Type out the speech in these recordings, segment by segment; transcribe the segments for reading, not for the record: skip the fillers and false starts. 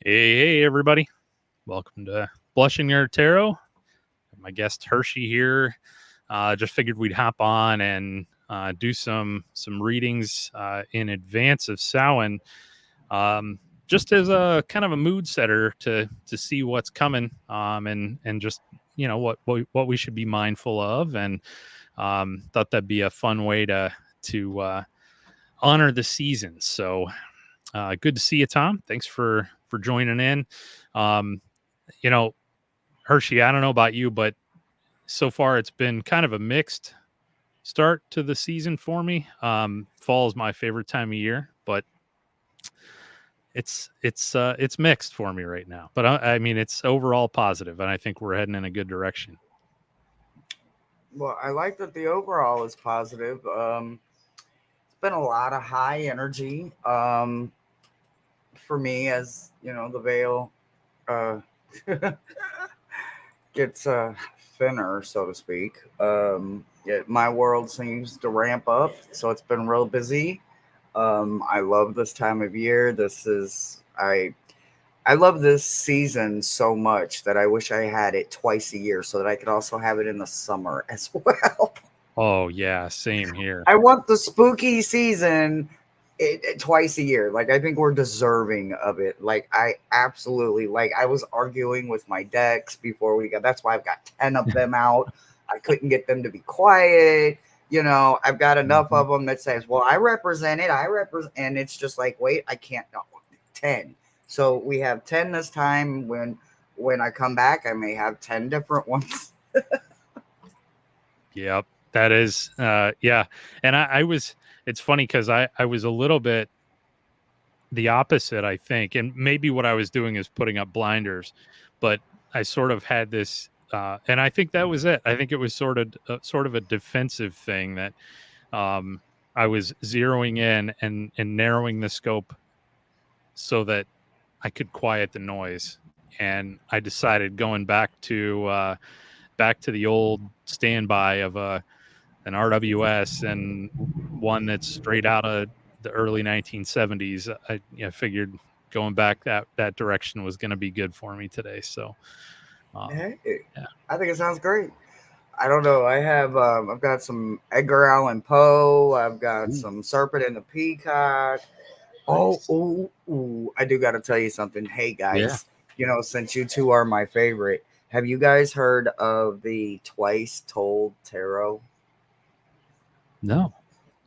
Hey, everybody. Welcome to BlushingNerd Tarot. My guest Hershe here. Just figured we'd hop on and do some readings in advance of Samhain, just as a kind of a mood setter to see what's coming, and just what we should be mindful of, and thought that'd be a fun way to honor the season. So good to see you, Tom. Thanks for joining in. Um, Hershe, I don't know about you, but so far it's been kind of a mixed start to the season for me. Fall is my favorite time of year, but it's mixed for me right now. But I mean, it's overall positive, and I think we're heading in a good direction. Well, I like that the overall is positive. It's been a lot of high energy for me, as you know, the veil uh, gets thinner, so to speak. My world seems to ramp up, so it's been real busy. I love this time of year. I love this season so much that I wish I had it twice a year so that I could also have it in the summer as well. Oh yeah, same here. I want the spooky season twice a year. Like, I think we're deserving of it. Like, I absolutely, like, I was arguing with my decks before we got, that's why I've got 10 of them out. I couldn't get them to be quiet. I've got enough of them that says, well, I represent it. And it's just like, wait, I can't, no, 10. So we have 10 this time. When I come back, I may have 10 different ones. Yep, that is, yeah. And I was, it's funny because I was a little bit the opposite, I think. And maybe what I was doing is putting up blinders, but I sort of had this, and I think that was it. I think it was sort of a defensive thing that I was zeroing in and narrowing the scope so that I could quiet the noise. And I decided going back to the old standby of an RWS and one that's straight out of the early 1970s. I figured going back that direction was going to be good for me today. So, Hey, yeah. I think it sounds great. I don't know. I've got some Edgar Allan Poe. I've got some Serpent and the Peacock. Oh, Nice. I do got to tell you something. Hey Yeah. guys, since you two are my favorite, have you guys heard of the Twice Told Tarot? No,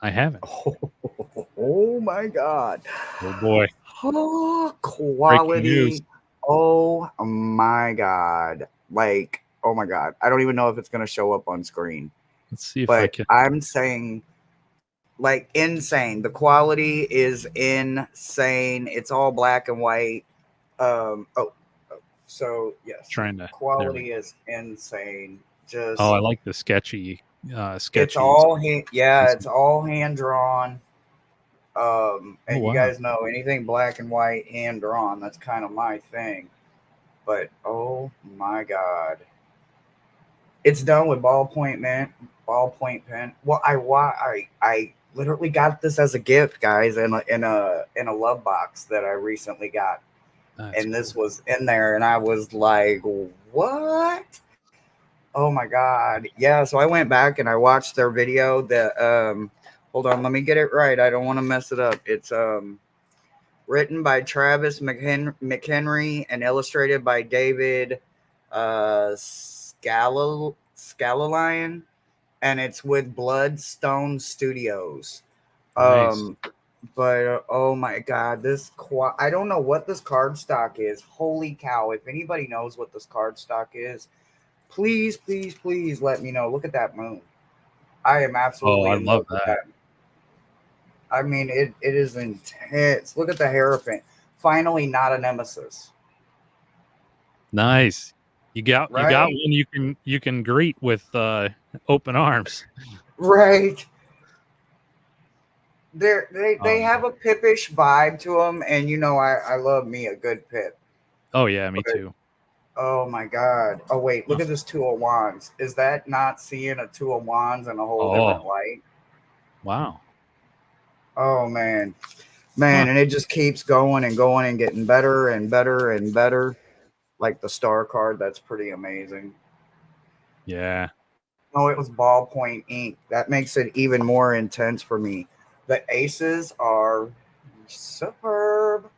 I haven't. Oh my God. Oh boy. Oh, Breaking news. quality. Oh my God. Like, oh my God. I don't even know if it's going to show up on screen, Let's see if I but can. I'm saying, like, insane. The quality is insane. It's all black and white. So yes, Trying to. There we quality go. is insane. Oh, Just I like the sketchy. it's Sketchy. all yeah, it's all hand drawn. Oh And you wow. guys know anything black and white, hand drawn. That's kind of my thing. But oh my God, it's done with ballpoint pen. Well, I literally got this as a gift, guys, in a love box that I recently got, That's and cool. this was in there, and I was like, what? Oh my God. Yeah, so I went back and I watched their video that hold on, let me get it right. I don't want to mess it up. It's written by Travis McHenry and illustrated by David Scalalion, and it's with Bloodstone Studios. Nice. Um but oh my God, I don't know what this card stock is. Holy cow. If anybody knows what this card stock is, please, please, please let me know. Look at that moon. I am Oh, absolutely I in love love with that. that. I mean, it is intense. Look at the Hierophant. Finally, not a nemesis. Nice. You got Right? one you can greet with open arms. Right. They Oh, have a pippish vibe to them, and I love me a good pip. oh yeah, me But too. oh my God. Oh wait, Oh, look at this Two of Wands. Is that not seeing a Two of Wands in a whole different oh, light? wow. Oh man. Man, and it just keeps going and going and getting better and better and better. Like the star card, that's pretty amazing. Yeah. Oh, it was ballpoint ink. That makes it even more intense for me. The aces are superb.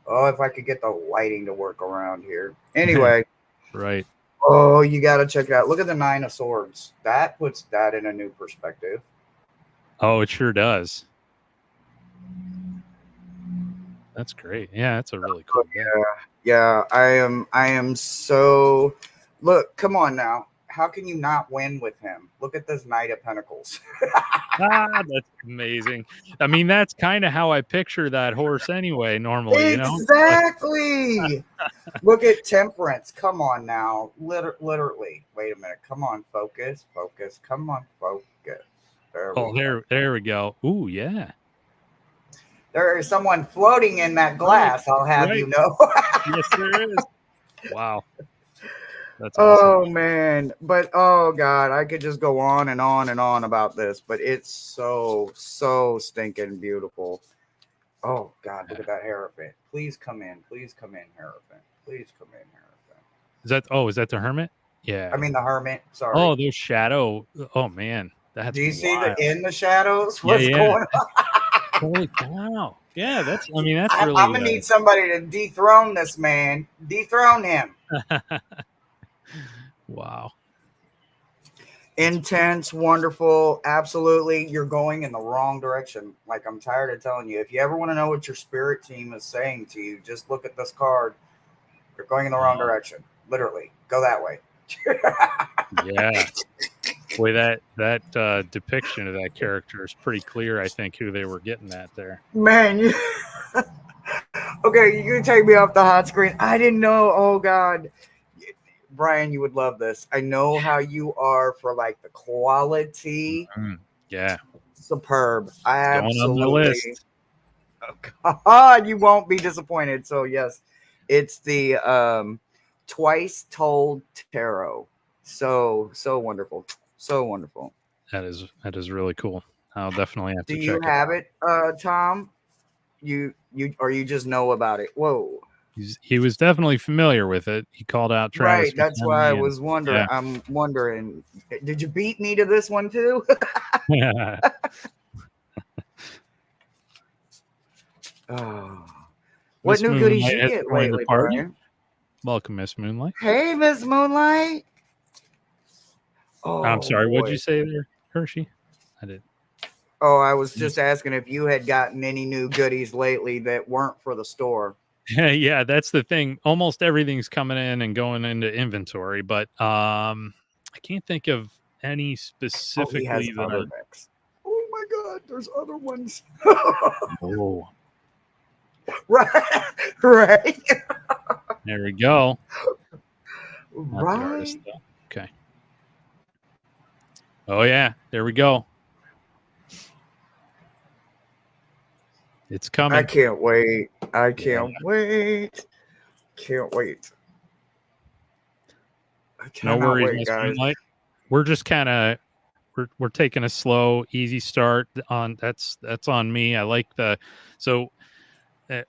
Oh, if I could get the lighting to work around here. Anyway, Right. oh, you got to check it out. Look at the Nine of Swords. That puts that in a new perspective. Oh, it sure does. That's great. Yeah, that's a really cool deck. Yeah, I am so look, come on now. How can you not win with him? Look at this Knight of Pentacles. That's amazing. I mean, that's kind of how I picture that horse anyway, normally, you know? Exactly. Look at Temperance. Come on now. Literally. Wait a minute. Come on, focus. Focus. Come on, focus. There we go. There we go. Ooh, yeah. There is someone floating in that glass, I'll have you know. Yes, there is. Wow. That's awesome. Oh man. But oh god, I could just go on and on and on about this, but it's so stinking beautiful. Oh god, look at that Hierophant. Please come in. Please come in, Hierophant. Please come in, Hierophant. Is that the Hermit? Yeah. I mean the Hermit. Sorry. Oh, those shadow. Oh man. That's Do you see wild. in the shadows? What's going on? Holy cow. Yeah, that's really. I'm gonna need somebody to dethrone this man. Dethrone him. Wow. Intense, wonderful, absolutely. You're going in the wrong direction. Like I'm tired of telling you. If you ever want to know what your spirit team is saying to you, just look at this card. You're going in the wrong direction. Literally, go that way. Yeah. Boy, that depiction of that character is pretty clear. I think who they were getting at there. Man, okay, you're gonna take me off the hot screen. I didn't know. Oh God, Brian, you would love this. I know how you are for like the quality. Mm-hmm. Yeah, superb. I absolutely. On the list. Oh God, you won't be disappointed. So yes, it's the Twice Told Tarot. So wonderful. So wonderful. That is really cool. I'll definitely have to check it. Do you have it, Tom? You or you just know about it? Whoa. He was definitely familiar with it. He called out Travis. Right, that's why I was wondering. Yeah. I'm wondering, did you beat me to this one too? Oh. What new goodies you get lately, Brian? Welcome, Miss Moonlight. Hey, Miss Moonlight. Oh, I'm sorry. What'd you say there, Hershe? I did. Oh, I was just asking if you had gotten any new goodies lately that weren't for the store. Yeah, that's the thing. Almost everything's coming in and going into inventory, but I can't think of any specifically. Oh, he has other mix. Oh my God, there's other ones. Oh, right. There we go. Right. Okay. Oh yeah, there we go. It's coming. I can't wait. I can't wait. Can't wait. No worries, guys. We're just kind of we're taking a slow, easy start on that's on me. I like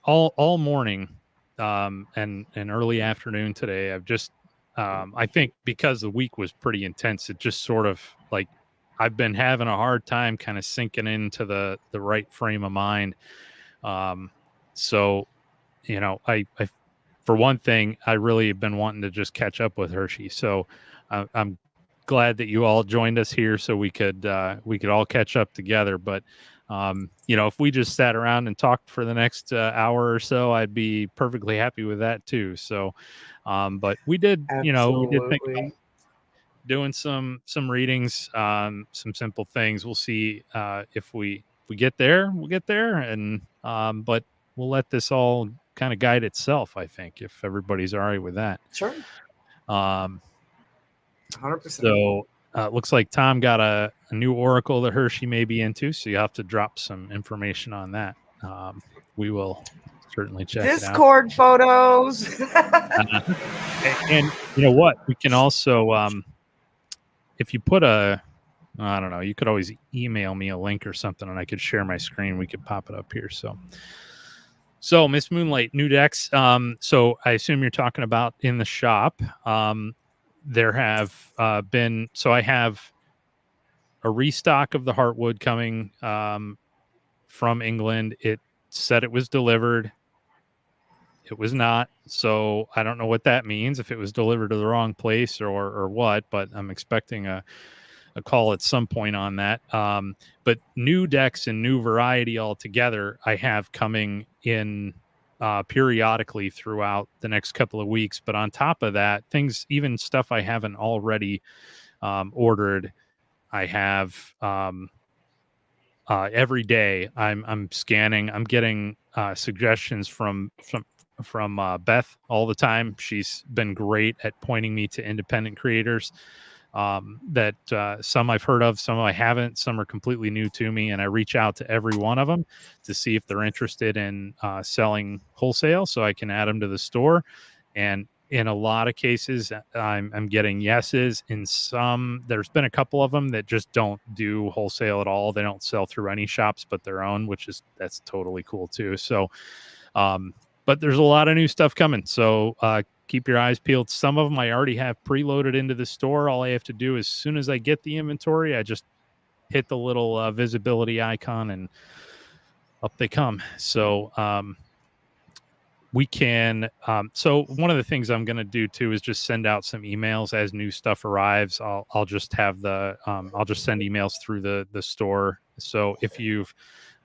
all morning and early afternoon today. I've just I think because the week was pretty intense, it just sort of like I've been having a hard time kind of sinking into the right frame of mind. So, you know, I for one thing, I really have been wanting to just catch up with Hershe. So I'm glad that you all joined us here so we could all catch up together. But, you know, if we just sat around and talked for the next hour or so, I'd be perfectly happy with that too. So, but we did, you know, we did think about doing some readings, some simple things. We'll see if we get there, we'll get there. And, but we'll let this all kind of guide itself, I think, if everybody's all right with that. Sure. 100%. So looks like Tom got a new oracle that Hershe may be into, so you have to drop some information on that. We will certainly check Discord it out. Photos. And you know what? We can also, if you put a I don't know. You could always email me a link or something, and I could share my screen. We could pop it up here. So Miss Moonlight, new decks. So I assume you're talking about in the shop. There have been. So I have a restock of the Heartwood coming from England. It said it was delivered. It was not. So I don't know what that means, if it was delivered to the wrong place or what, but I'm expecting a call at some point on that. But new decks and new variety altogether, I have coming in periodically throughout the next couple of weeks. But on top of that, things, even stuff I haven't already ordered, I have every day. I'm scanning. I'm getting suggestions from Beth all the time. She's been great at pointing me to independent creators that some I've heard of, some I haven't, some are completely new to me, and I reach out to every one of them to see if they're interested in selling wholesale so I can add them to the store. And in a lot of cases, I'm getting yeses. In some, there's been a couple of them that just don't do wholesale at all. They don't sell through any shops but their own, that's totally cool too. So, but there's a lot of new stuff coming. So keep your eyes peeled. Some of them I already have preloaded into the store. All I have to do, as soon as I get the inventory, I just hit the little visibility icon and up they come. So we can. So one of the things I'm going to do too is just send out some emails as new stuff arrives. I'll just have I'll just send emails through the store. So if you've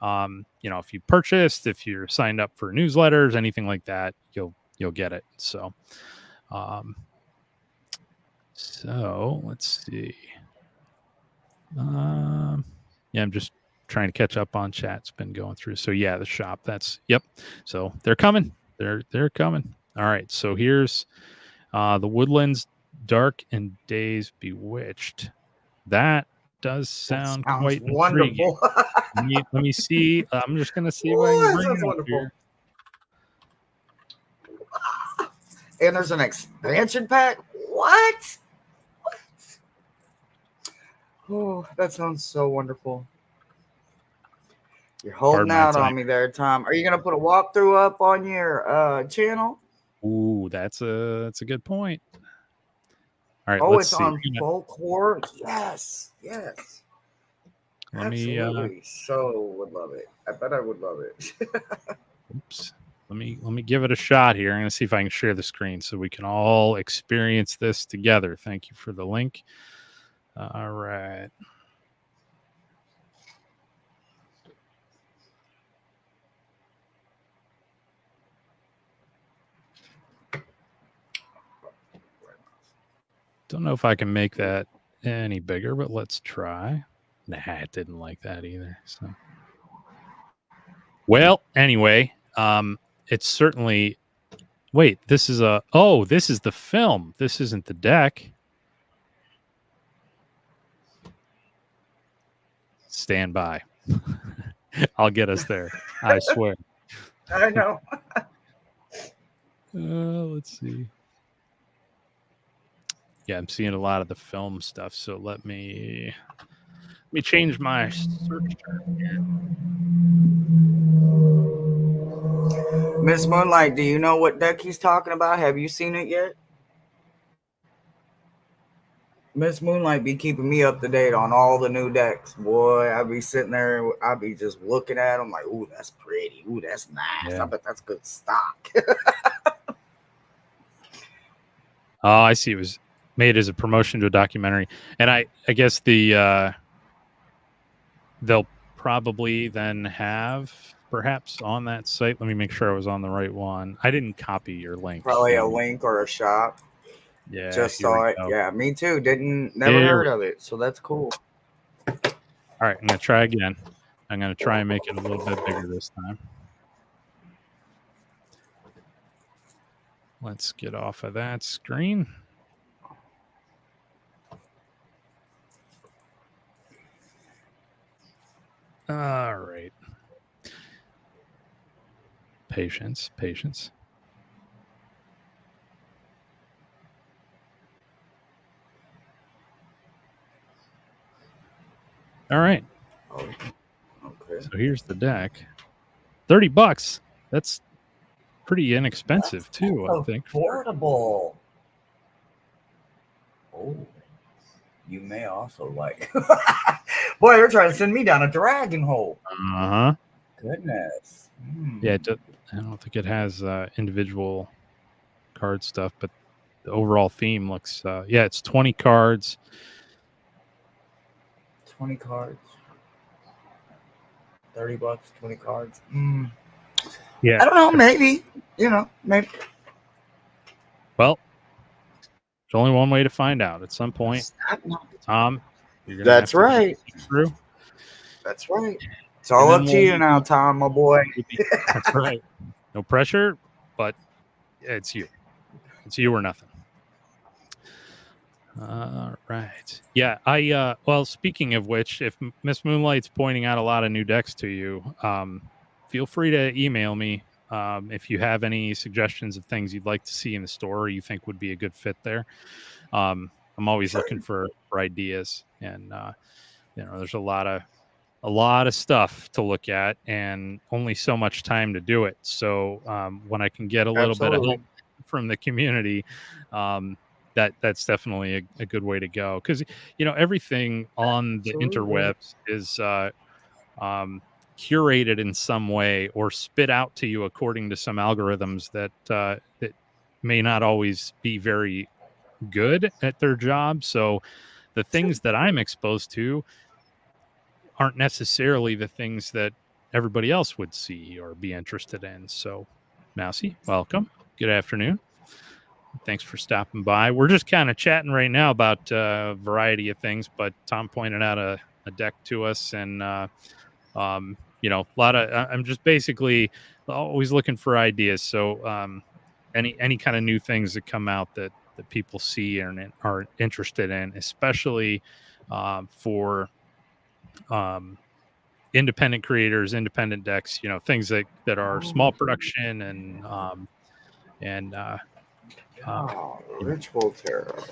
if you purchased, if you're signed up for newsletters, anything like that, you'll get it. So let's see. Yeah, I'm just trying to catch up on chat. It's been going through. So yeah, the shop. Yep. So they're coming. They're coming. All right. So here's the Woodlands Dark and Days Bewitched. That does sound Sounds quite intriguing. wonderful. Let me see. I'm just gonna see if I Ooh, can that bring sounds it up wonderful. here. And there's an expansion pack. What? Oh, that sounds so wonderful. You're holding out on me there, Tom. Are you gonna put a walkthrough up on your channel? Ooh, that's a good point. All right, Oh, let's it's see. on full court. Yes. Absolutely. So would love it. I bet I would love it. Oops. Let me give it a shot here. I'm going to see if I can share the screen so we can all experience this together. Thank you for the link. All right. Don't know if I can make that any bigger, but let's try. Nah, it didn't like that either. So, well, anyway, it's certainly. Wait, this is this is the film. This isn't the deck. Stand by. I'll get us there. I swear. I know. Let's see. Yeah, I'm seeing a lot of the film stuff. So let me change my search term here. Miss Moonlight, do you know what deck he's talking about? Have you seen it yet? Miss Moonlight be keeping me up to date on all the new decks. Boy, I be sitting there, I be just looking at them like, ooh, that's pretty. Ooh, that's nice. Yeah. I bet that's good stock. Oh, I see. It was made as a promotion to a documentary. And I guess they'll probably then have perhaps on that site. Let me make sure I was on the right one. I didn't copy your link. Probably a link or a shop. Yeah. Just saw it. Go. Yeah, me too. Never heard of it. So that's cool. All right. I'm going to try again. I'm going to try and make it a little bit bigger this time. Let's get off of that screen. All right. Patience. All right. Oh, okay. So here's the deck. $30. That's pretty inexpensive too, I think. Affordable. Oh, you may also like. Boy, they're trying to send me down a dragon hole. Uh-huh. Goodness. Yeah, I don't think it has individual card stuff, but the overall theme looks it's 20 cards. 20 cards. $30, 20 cards. Yeah. I don't know, maybe. Maybe. Well, there's only one way to find out. At some point, Tom, you're gonna That's have to right. through. That's right. It's all up to you now, Tom, my boy. That's right. No pressure, but it's you. It's you or nothing. All right. Yeah, well, speaking of which, if Miss Moonlight's pointing out a lot of new decks to you, feel free to email me if you have any suggestions of things you'd like to see in the store or you think would be a good fit there. I'm always looking for ideas, and there's a lot of stuff to look at and only so much time to do it. So when I can get a little bit of help from the community, that's definitely a good way to go, because everything on the interwebs is curated in some way or spit out to you according to some algorithms that may not always be very good at their job. So the things that I'm exposed to aren't necessarily the things that everybody else would see or be interested in. So, Mousy, welcome. Good afternoon. Thanks for stopping by. We're just kind of chatting right now about a variety of things, but Tom pointed out a deck to us, and a lot of. I'm just basically always looking for ideas. So, any kind of new things that come out that people see and are interested in, especially for independent creators, independent decks, things that are small production and Ritual Tarot.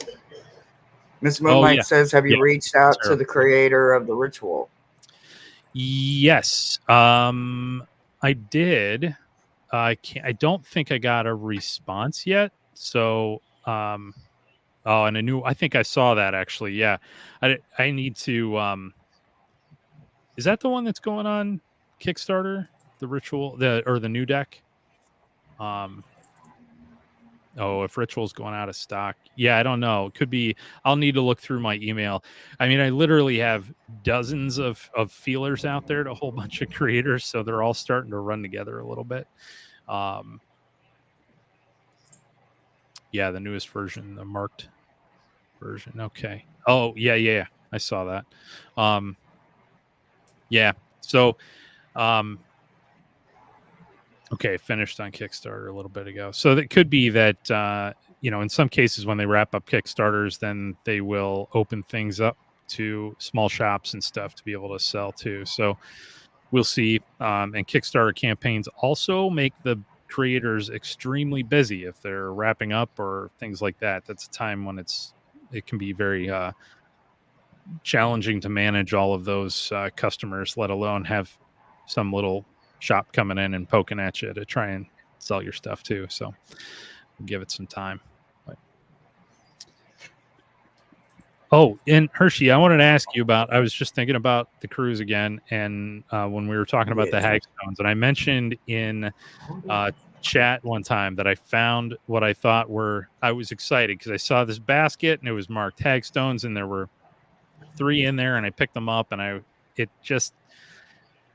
Miss Moonlight says, have you reached out to the creator of the ritual? Yes, I did. I don't think I got a response yet. So, and I think I saw that actually. Yeah, I need to. Is that the one that's going on Kickstarter? The ritual, the new deck? If Ritual's going out of stock. Yeah, I don't know. It could be. I'll need to look through my email. I mean, I literally have dozens of feelers out there to a whole bunch of creators, so they're all starting to run together a little bit. Yeah, the newest version, the marked version. Okay. Oh, yeah. I saw that. Yeah. So, okay, finished on Kickstarter a little bit ago. So that could be that, in some cases when they wrap up Kickstarters, then they will open things up to small shops and stuff to be able to sell too. So we'll see. And Kickstarter campaigns also make the creators extremely busy if they're wrapping up or things like that. That's a time when it can be very challenging to manage all of those customers, let alone have some little shop coming in and poking at you to try and sell your stuff too. So we'll give it some time. And Hershe, I wanted to ask you I was just thinking about the cruise again, and when we were talking about the hagstones, and I mentioned in chat one time that I found what I thought I was excited because I saw this basket and it was marked hagstones, and there were 3 in there, and I picked them up, and it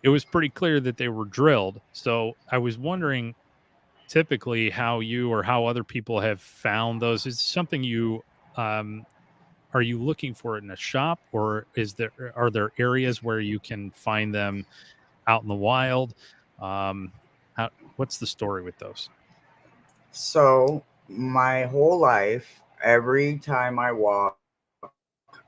was pretty clear that they were drilled. So I was wondering typically how you or how other people have found those. Is something you are you looking for it in a shop, or are there areas where you can find them out in the wild? What's the story with those? So my whole life, every time I walk,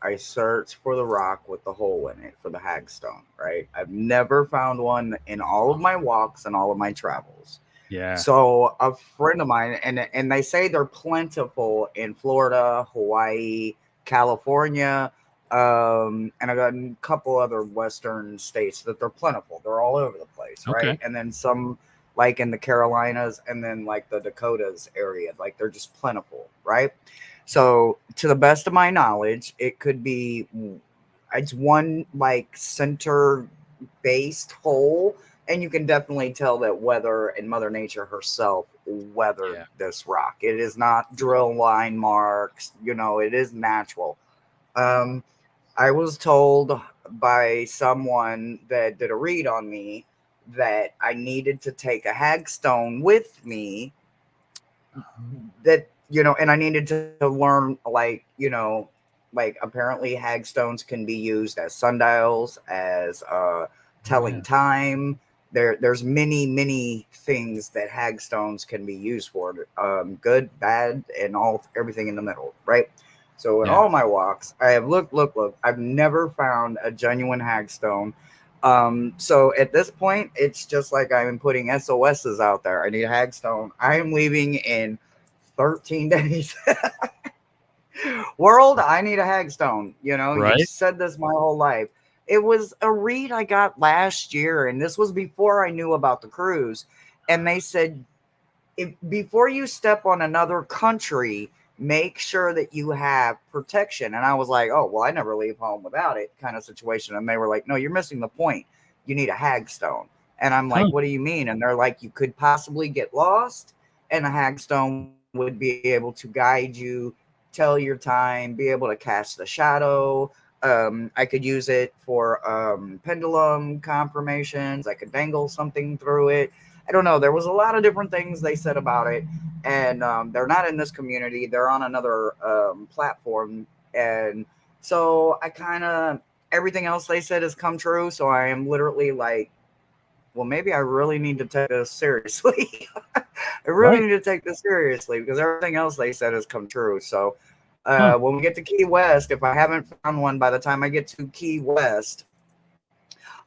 I search for the rock with the hole in it for the hagstone, right? I've never found one in all of my walks and all of my travels. Yeah. So a friend of mine, and they say they're plentiful in Florida, Hawaii, California. And I got a couple other Western states that they're plentiful. They're all over the place, Okay. right? And then some like in the Carolinas and then like the Dakotas area, like they're just plentiful, right? So to the best of my knowledge, it could be it's one like center based hole, and you can definitely tell that weather and Mother Nature herself weathered Yeah. this rock. It is not drill line marks, you know, it is natural. Um, I was told by someone that did a read on me that I needed to take a hagstone with me, that, you know, and I needed to learn, like, you know, like apparently hagstones can be used as sundials, as Oh, yeah. telling time. There's many things that hagstones can be used for, good, bad, and all everything in the middle, right? So in Yeah. all my walks, I have looked. I've never found a genuine hagstone. So at this point, it's just like I'm putting SOSs out there. I need a hagstone. I am leaving in 13 days. World, I need a hagstone. You know, you've Right. said this my whole life. It was a read I got last year, and this was before I knew about the cruise. And they said, if before you step on another country, make sure that you have protection. And I was like, oh, well, I never leave home without it, kind of situation. And they were like, no, you're missing the point. You need a hagstone. And I'm Huh. like, what do you mean? And they're like, you could possibly get lost, and a hagstone would be able to guide you, tell your time, be able to cast the shadow. I could use it for pendulum confirmations. I could dangle something through it. I don't know. There was a lot of different things they said about it, and they're not in this community. They're on another platform, and so I kind of, everything else they said has come true. So I am literally like, well, maybe I really need to take this seriously. I really Right. need to take this seriously because everything else they said has come true. So Huh. when we get to Key West, if I haven't found one by the time I get to Key West,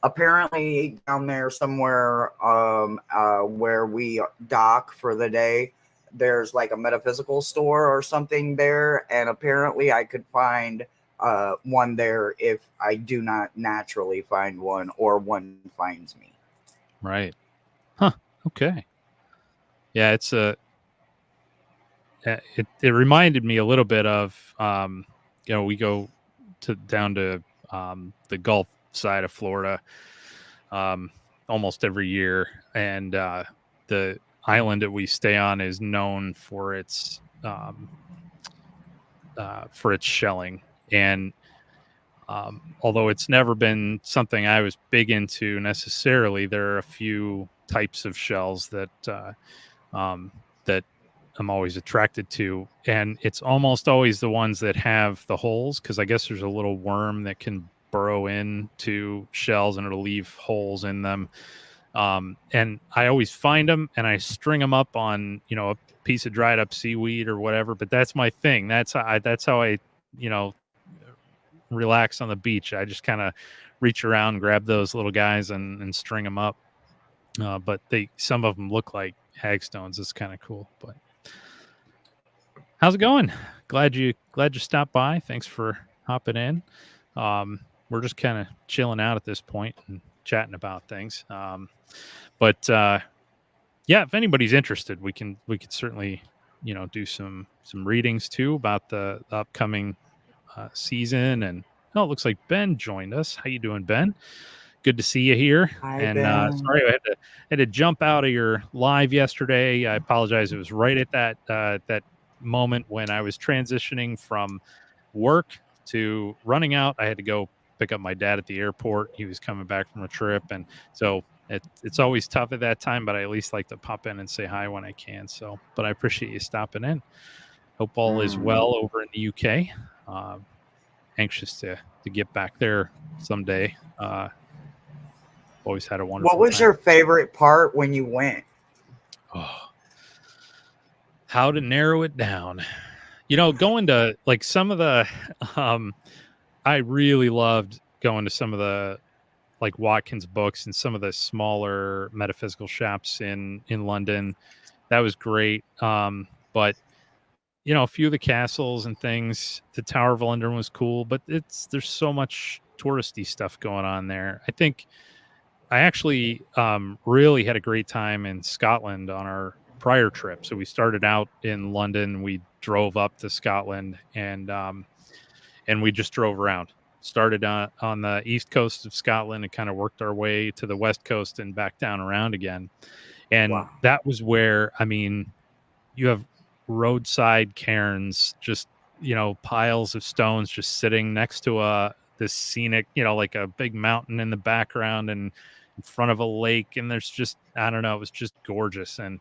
apparently down there somewhere where we dock for the day, there's like a metaphysical store or something there, and apparently I could find one there if I do not naturally find one or one finds me. Right. Huh. Okay. Yeah. It's a. It reminded me a little bit of we go to down to the Gulf side of Florida um, almost every year, and the island that we stay on is known for its shelling. And although it's never been something I was big into necessarily, there are a few types of shells that I'm always attracted to, and it's almost always the ones that have the holes, because I guess there's a little worm that can burrow into shells and it'll leave holes in them. And I always find them and I string them up on, a piece of dried up seaweed or whatever. But that's my thing. That's how I, you know, relax on the beach. I just kind of reach around, grab those little guys and string them up. But some of them look like hagstones. It's kind of cool. But how's it going? Glad you stopped by. Thanks for hopping in. We're just kind of chilling out at this point and chatting about things. But yeah, if anybody's interested, we could certainly do some readings too about the upcoming season. And it looks like Ben joined us. How you doing, Ben? Good to see you here. Hi, And Ben. sorry, I had to jump out of your live yesterday. I apologize. It was right at that moment when I was transitioning from work to running out. I had to go pick up my dad at the airport. He was coming back from a trip, and so it's always tough at that time. But I at least like to pop in and say hi when I can. So, but I appreciate you stopping in. Hope all is Mm. well over in the UK. Anxious to get back there someday. Always had a What wonderful was time. your favorite part when you went? Oh, how to narrow it down. Going to like some of the, I really loved going to some of the like Watkins books and some of the smaller metaphysical shops in London. That was great. But a few of the castles and things. The Tower of London was cool, but there's so much touristy stuff going on there. I think I actually really had a great time in Scotland on our prior trip. So we started out in London, we drove up to Scotland, and we just drove around. Started on the east coast of Scotland and kind of worked our way to the west coast and back down around again. And Wow. that was where, I mean, you have roadside cairns, just, piles of stones just sitting next to this scenic, like a big mountain in the background and in front of a lake. And there's just, I don't know, it was just gorgeous and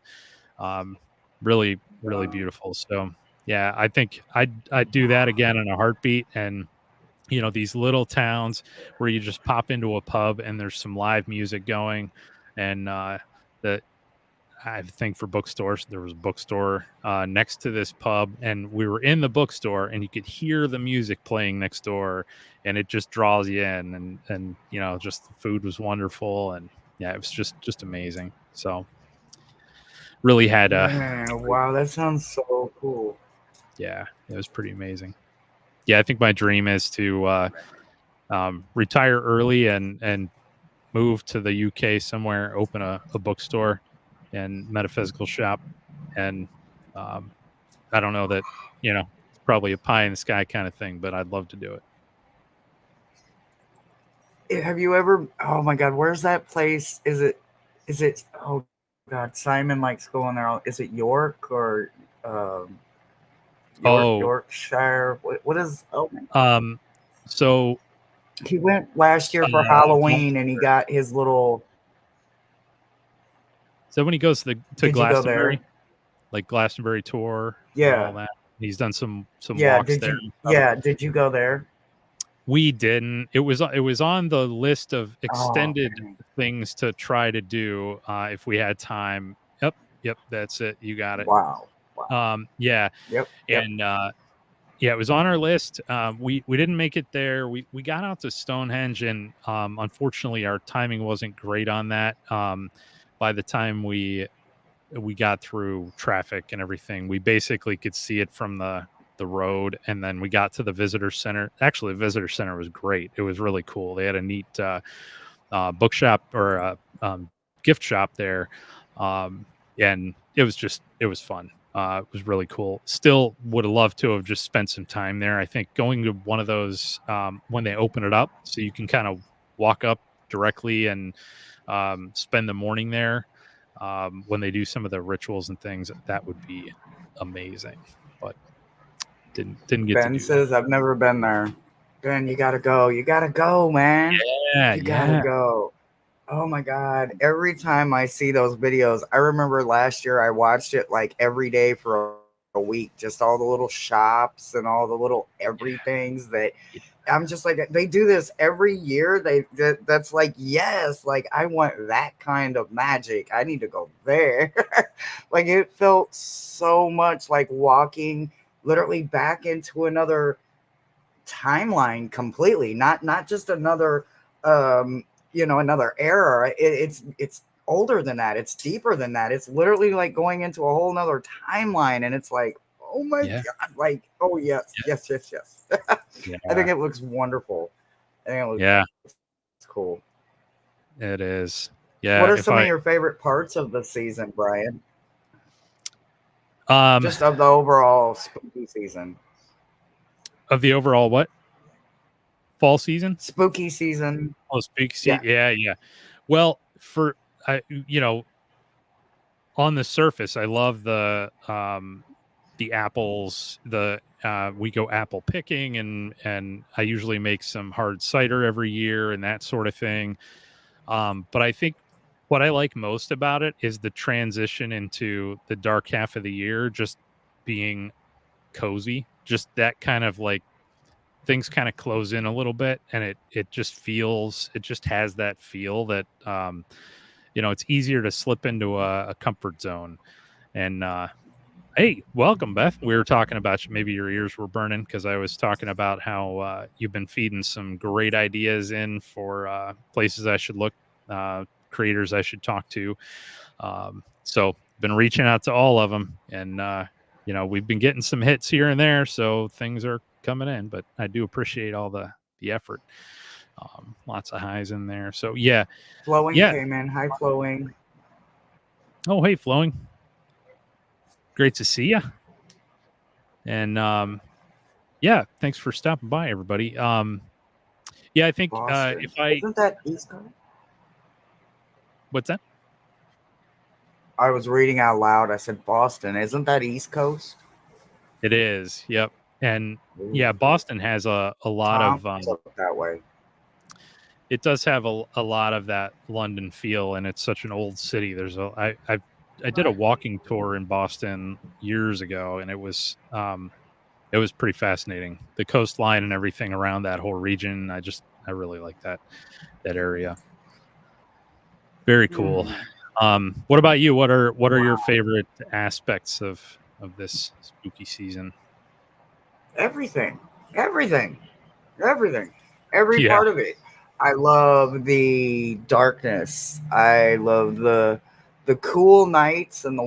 really, really Wow. beautiful. So yeah, I think I'd do that again in a heartbeat. And these little towns where you just pop into a pub and there's some live music going, and the I think for bookstores, there was a bookstore next to this pub, and we were in the bookstore, and you could hear the music playing next door, and it just draws you in, and just the food was wonderful, and yeah, it was just amazing. So really had Yeah, wow, that sounds so cool. yeah, it was pretty amazing. Yeah, I think my dream is to retire early and move to the UK somewhere, open a bookstore and metaphysical shop. And I don't know that, it's probably a pie in the sky kind of thing, but I'd love to do it. Have you ever? Oh my God, where's that place? Is it? Oh God, Simon likes going there. Is it York or um, Oh, Yorkshire? What is? Oh, so he went last year for Halloween, and he Glastonbury. got his little. So when he goes to Did you go there? Glastonbury, like Glastonbury tour and all Yeah, that, he's done some yeah. walks Did there you? and stuff. Yeah, did you go there? We didn't. It was on the list of Oh, extended dang. things to try to do if we had time. Yep, that's it. You got it. Wow, wow. Yeah, Yep, yep. and yeah, it was on our list. We didn't make it there. We got out to Stonehenge, and unfortunately, our timing wasn't great on that. By the time we got through traffic and everything, we basically could see it from the road, and then we got to the visitor center. Actually, the visitor center was great. It was really cool. They had a neat bookshop or gift shop there, and it was fun. It was really cool. Still would have loved to have just spent some time there. I think going to one of those when they open it up, so you can kind of walk up directly and spend the morning there. When they do some of the rituals and things, that would be amazing. But didn't get to Ben do that. says I've never been there. Ben, you gotta go. You gotta go, man. Yeah, You gotta yeah, go. Oh my God. Every time I see those videos, I remember last year I watched it like every day for a week, just all the little shops and all the little everythings that yeah, I'm just like, they do this every year. That's like, yes, like I want that kind of magic. I need to go there. Like it felt so much like walking literally back into another timeline completely, not just another um another era. It's older than that, it's deeper than that, it's literally like going into a whole nother timeline, and it's like, oh my yeah, God, like, oh yes, yes, yes, yes. I think yeah, it looks wonderful. I think it looks yeah. cool. It is. What Yeah. are If some of I your favorite parts of the season, Brian? um Just of the overall spooky season. of the overall what fall season? Spooky season. Oh, speak. See, Yeah. yeah, yeah. Well, for I, on the surface, I love the apples. We go apple picking, and I usually make some hard cider every year and that sort of thing. But I think what I like most about it is the transition into the dark half of the year, just being cozy, just that kind of like things kind of close in a little bit, and it just has that feel that it's easier to slip into a comfort zone. And hey, welcome, Beth. We were talking about maybe your ears were burning because I was talking about how you've been feeding some great ideas in for places I should look, creators I should talk to. So been reaching out to all of them, and we've been getting some hits here and there, so things are coming in. But I do appreciate all the effort. Lots of highs in there. So yeah. Flowing came in. Hi, Flowing. Oh, hey, Flowing. Great to see you. And yeah, thanks for stopping by, everybody. Yeah, I think Boston. if I Isn't that East Coast? What's that? I was reading out loud. I said Boston. Isn't that East Coast? It is. Yep. And Ooh. yeah, Boston has a lot Tom, of that way. It does have a lot of that London feel, and it's such an old city. There's I did a walking tour in Boston years ago, and it was pretty fascinating. The coastline and everything around that whole region. I really like that area. Very cool. What about you? What are your favorite aspects of this spooky season? Every Yeah. part of it. I love the darkness. I love the cool nights and the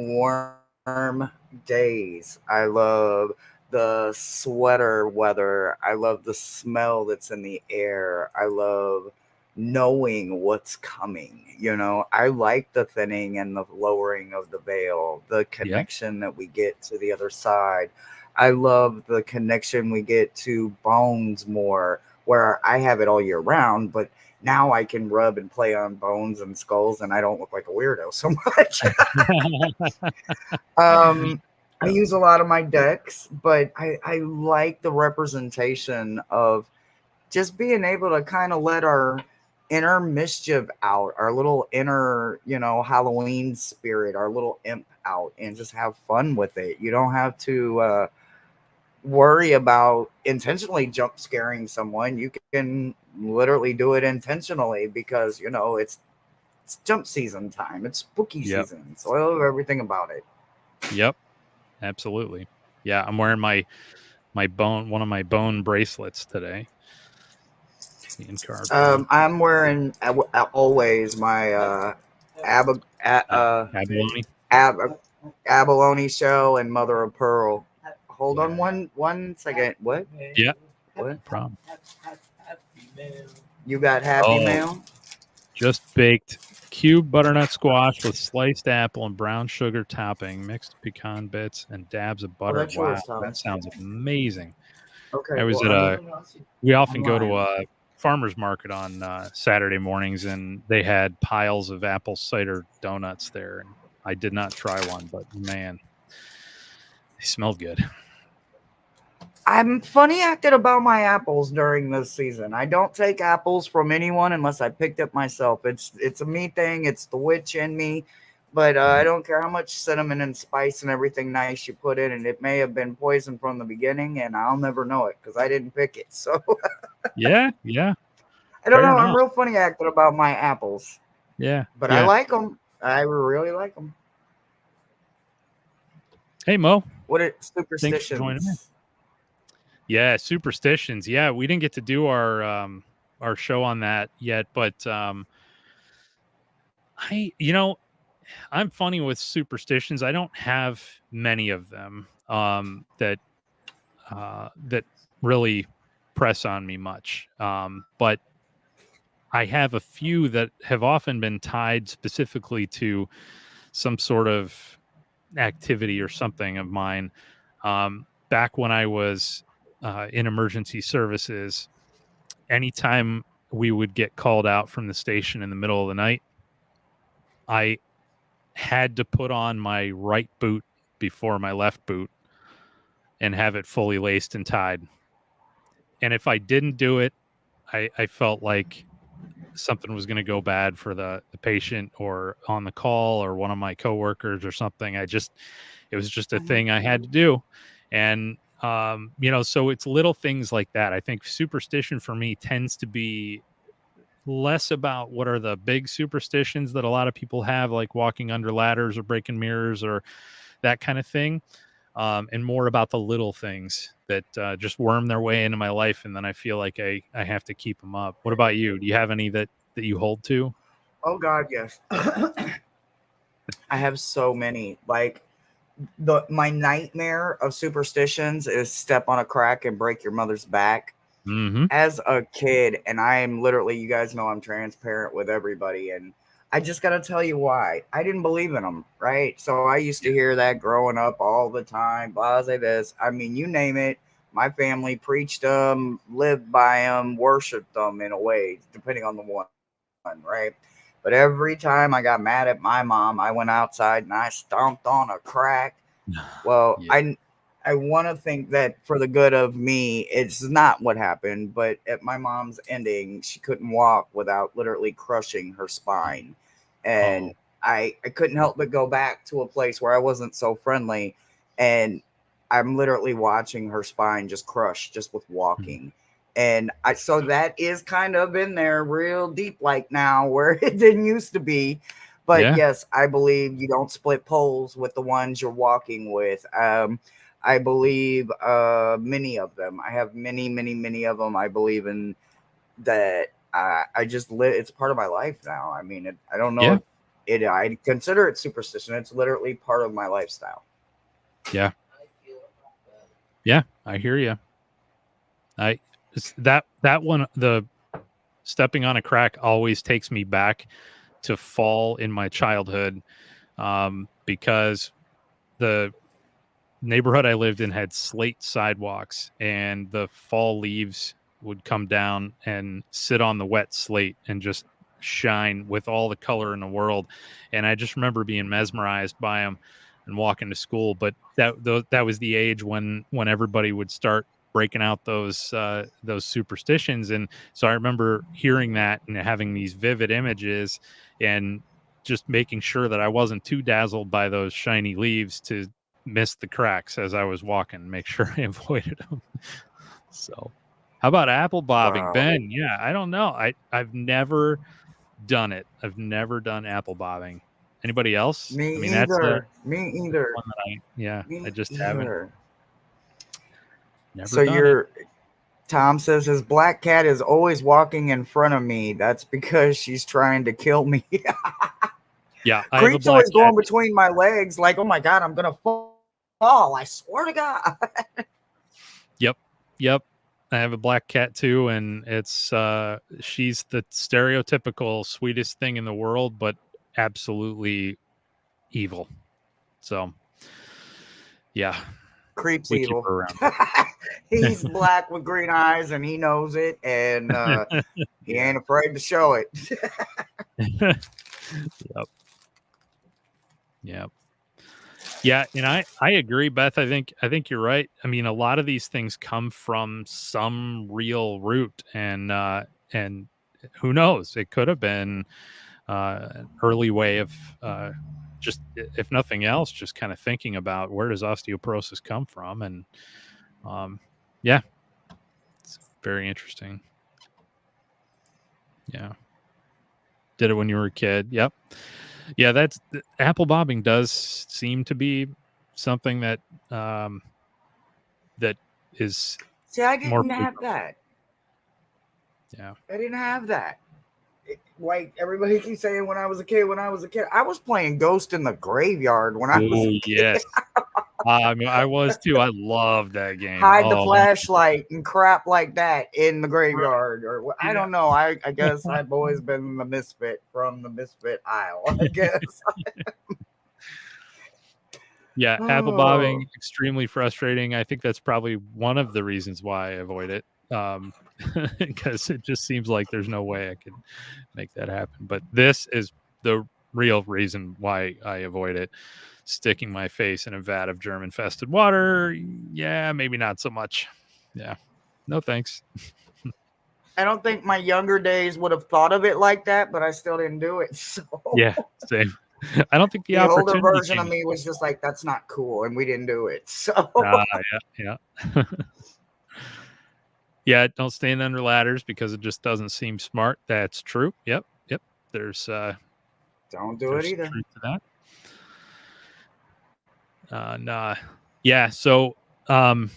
warm days. I love the sweater weather. I love the smell that's in the air. I love knowing what's coming. I like the thinning and the lowering of the veil, the connection that we get to the other side. I love the connection we get to bones more, where I have it all year round, but now I can rub and play on bones and skulls, and I don't look like a weirdo so much. I use a lot of my decks, but I like the representation of just being able to kind of let our inner mischief out, our little inner, Halloween spirit, our little imp out, and just have fun with it. You don't have to worry about intentionally jump scaring someone. You can literally do it intentionally because it's jump season time. It's spooky season. So I love everything about it. Yep. Absolutely. Yeah, I'm wearing one of my bone bracelets today. I'm wearing always my abalone shell and mother of pearl. Hold on one second. What? Yeah. What? No problem. You got happy mail? Just baked cube butternut squash with sliced apple and brown sugar topping, mixed pecan bits, and dabs of butter. Wow, that sounds amazing. Okay. I was we often go to a farmer's market on Saturday mornings, and they had piles of apple cider donuts there. And I did not try one, but man, they smelled good. I'm funny acted about my apples during this season. I don't take apples from anyone unless I picked it myself. It's a me thing. It's the witch in me. But I don't care how much cinnamon and spice and everything nice you put in, and it may have been poison from the beginning, and I'll never know it because I didn't pick it. So yeah. I don't know. I'm real funny acting about my apples. Yeah, but I like them. I really like them. Hey Mo, what are superstitions? Yeah, superstitions. Yeah, we didn't get to do our show on that yet, but I'm funny with superstitions. I don't have many of them that really press on me much. But I have a few that have often been tied specifically to some sort of activity or something of mine. Back when I was in emergency services, anytime we would get called out from the station in the middle of the night, I had to put on my right boot before my left boot and have it fully laced and tied. And if I didn't do it, I felt like something was going to go bad for the patient or on the call or one of my coworkers or something. It was just a thing I had to do. And, so it's little things like that. I think superstition for me tends to be less about what are the big superstitions that a lot of people have, like walking under ladders or breaking mirrors or that kind of thing. And more about the little things that just worm their way into my life. And then I feel like I have to keep them up. What about you? Do you have any that you hold to? Oh God, yes. I have so many. Like my nightmare of superstitions is step on a crack and break your mother's back. Mm-hmm. As a kid, and I am literally, you guys know I'm transparent with everybody, and I just got to tell you why. I didn't believe in them, right? So I used to hear that growing up all the time, blase this. I mean, you name it. My family preached them, lived by them, worshiped them in a way, depending on the one, right? But every time I got mad at my mom, I went outside and I stomped on a crack. Well, Yeah. I want to think that for the good of me, it's not what happened. But at my mom's ending, she couldn't walk without literally crushing her spine, and Oh, I couldn't help but go back to a place where I wasn't so friendly, and I'm literally watching her spine just crush just with walking. And I so that is kind of in there real deep like now where it didn't used to be. But yeah. yes, I believe you don't split poles with the ones you're walking with. I believe many of them. I have many of them. I believe in that. I just live. It's part of my life now. I mean, I don't know Yeah. if it. I consider it superstition. It's literally part of my lifestyle. Yeah. Yeah. I hear you. That one, the stepping on a crack always takes me back to fall in my childhood, because the neighborhood I lived in had slate sidewalks, and the fall leaves would come down and sit on the wet slate and just shine with all the color in the world. And I just remember being mesmerized by them and walking to school. But that was the age when everybody would start breaking out those superstitions. And so I remember hearing that and having these vivid images, and just making sure that I wasn't too dazzled by those shiny leaves to missed the cracks as I was walking, make sure I avoided them. So, how about apple bobbing, Wow. Ben? Yeah, I don't know. I've never done it. I've never done apple bobbing. Anybody else? I mean, Me that's either. Me either. one that I Me just haven't either. never So done it. you're Tom says his black cat is always walking in front of me. That's because she's trying to kill me. Yeah, I have a Creep's black always cat. going between my legs, like, oh my God, I'm going to fall. I swear to God. Yep, yep. I have a black cat too, and it's she's the stereotypical sweetest thing in the world, but absolutely evil. So, yeah, Creep's we keep evil. her around. He's black with green eyes and he knows it. And he Yeah. ain't afraid to show it. Yep. Yep. Yeah, and I agree, Beth. I think you're right. I mean, a lot of these things come from some real root, and who knows? It could have been an early way of just, if nothing else, just kind of thinking about where does osteoporosis come from, and um, yeah, it's very interesting. Yeah, did it when you were a kid. Yep. Yeah, that's apple bobbing does seem to be something that um, that is See, I more didn't have frequent. that. Yeah. I didn't have that. Like everybody keeps saying when I was a kid, I was playing Ghost in the Graveyard when I was Oh, a yes. kid. I mean, I was too. I love that game. Hide the Oh, my flashlight and crap like that in the graveyard. Or I yeah. don't know. I guess I've always been the misfit from the misfit aisle, I guess. Yeah, apple Oh, bobbing, extremely frustrating. I think that's probably one of the reasons why I avoid it, because it just seems like there's no way I could make that happen. But this is the real reason why I avoid it. Sticking my face in a vat of germ-infested water, yeah, maybe not so much. Yeah. No, thanks. I don't think my younger days would have thought of it like that, but I still didn't do it. So Yeah, same. I don't think the the older opportunity version came of me up. was just like, that's not cool. And we didn't do it. So Yeah, yeah. Yeah, don't stand under ladders because it just doesn't seem smart. That's true. Yep, yep. There's don't do it there's either. truth to that. Nah. Yeah, so um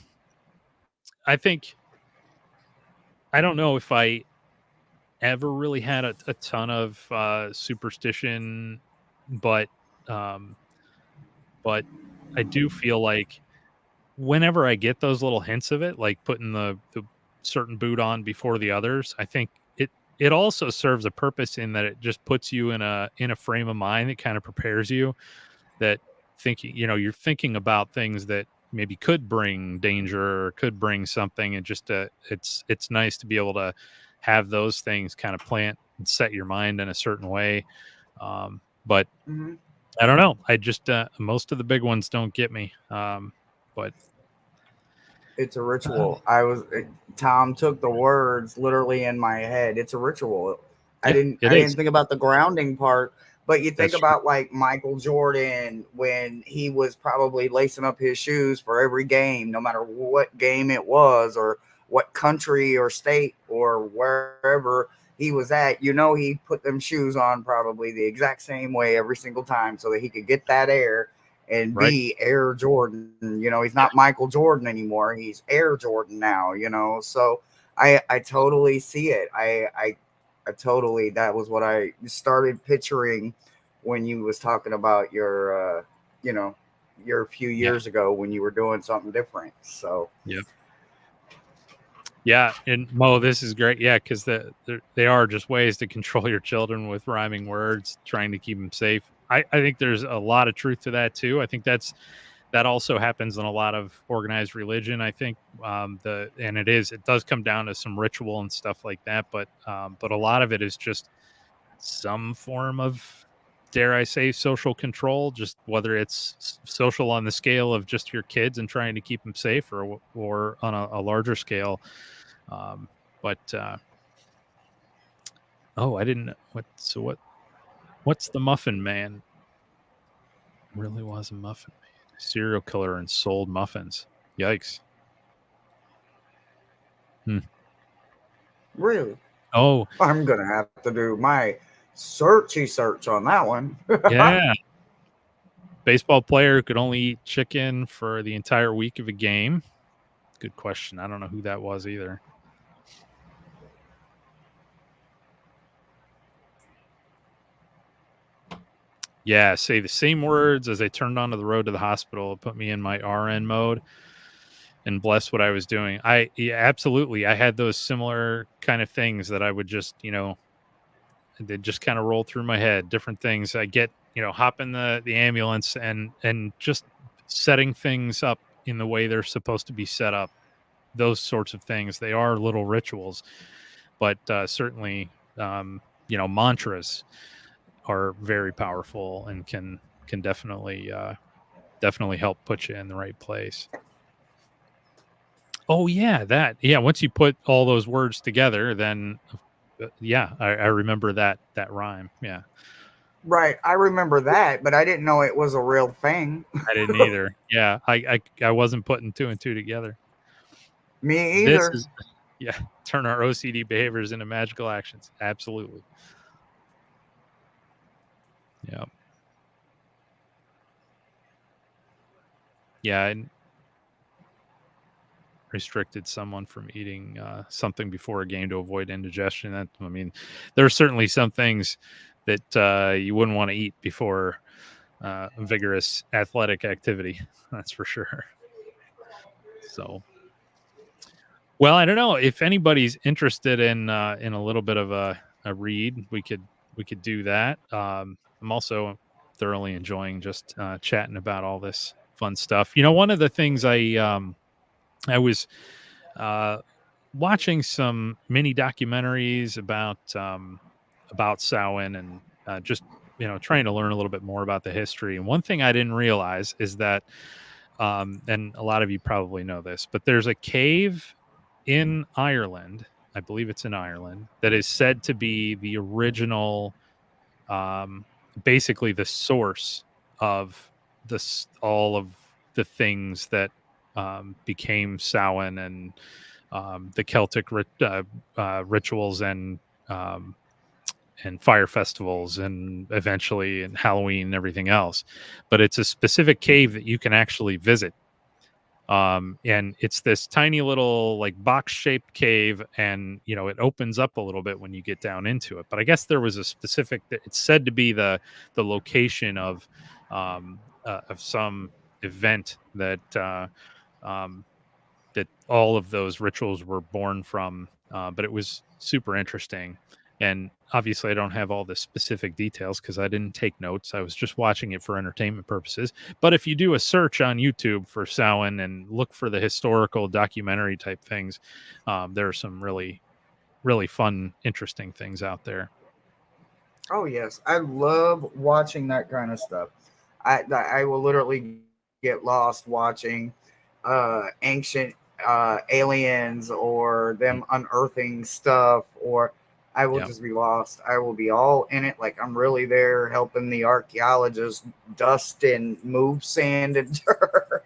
I think I don't know if I ever really had a ton of superstition, but um but I do feel like whenever I get those little hints of it, like putting the certain boot on before the others, I think it also serves a purpose in that it just puts you in a frame of mind that kind of prepares you, that thinking, you're thinking about things that maybe could bring danger or could bring something, and just it's nice to be able to have those things kind of plant and set your mind in a certain way. But Mm-hmm. I don't know. I just most of the big ones don't get me. But It's a ritual. Tom took the words literally in my head. It's a ritual. I yeah, didn't it I is. didn't think about the grounding part, but you think That's true. about like Michael Jordan when he was probably lacing up his shoes for every game, no matter what game it was or what country or state or wherever he was at. He put them shoes on probably the exact same way every single time so that he could get that air and Right. be Air Jordan. He's not Michael Jordan anymore. He's Air Jordan now, So I totally see it. I totally, that was what I started picturing when you was talking about you know, your few Yeah. years ago when you were doing something different. So Yeah. Yeah, and Mo, this is great. Yeah, because they are just ways to control your children with rhyming words, trying to keep them safe. I think there's a lot of truth to that too. I think that also happens in a lot of organized religion. I think it does come down to some ritual and stuff like that. But a lot of it is just some form of, dare I say, social control. Just whether it's social on the scale of just your kids and trying to keep them safe, or on a larger scale. Um, but oh, I didn't know what's the Muffin Man? Really was a Muffin Man, serial killer, and sold muffins. Yikes. Hmm. really, Oh, I'm gonna have to do my search on that one. yeah. Baseball player who could only eat chicken for the entire week of a game. Good question. I don't know who that was either. Yeah, say the same words as I turned onto the road to the hospital. It put me in my RN mode and bless what I was doing. Yeah, absolutely. I had those similar kind of things that I would just, they just kind of roll through my head. Different things. I get, hop in the ambulance and just setting things up in the way they're supposed to be set up. Those sorts of things. They are little rituals, but certainly, mantras are very powerful and can definitely help put you in the right place. Oh yeah, once you put all those words together, then yeah, I remember that rhyme. Yeah, Right, I remember that, but I didn't know it was a real thing. I didn't either. Yeah, I wasn't putting two and two together. Me This either. is yeah, turn our OCD behaviors into magical actions. Absolutely. Yeah. Yeah, and restricted someone from eating something before a game to avoid indigestion. I mean, there are certainly some things that you wouldn't want to eat before vigorous athletic activity. That's for sure. So, well, I don't know if anybody's interested in a little bit of a read. We could do that. I'm also thoroughly enjoying just chatting about all this fun stuff. One of the things I was uh, watching some mini documentaries about Samhain, and just trying to learn a little bit more about the history. And one thing I didn't realize is that, and a lot of you probably know this, but there's a cave in Ireland. I believe it's in Ireland, that is said to be the original, um, basically the source of all of the things that became Samhain, and the Celtic rituals, um, and fire festivals, and eventually in Halloween and everything else. But it's a specific cave that you can actually visit. And it's this tiny little like box shaped cave, and it opens up a little bit when you get down into it. But I guess there was a specific, that it's said to be the location of some event that that all of those rituals were born from. But it was super interesting. And obviously, I don't have all the specific details because I didn't take notes. I was just watching it for entertainment purposes. But if you do a search on YouTube for Samhain and look for the historical documentary type things, there are some really, really fun, interesting things out there. Oh yes, I love watching that kind of stuff. I will literally get lost watching ancient aliens or them unearthing stuff, or I will Yeah. just be lost. I will be all in it, like I'm really there helping the archaeologists dust and move sand and dirt.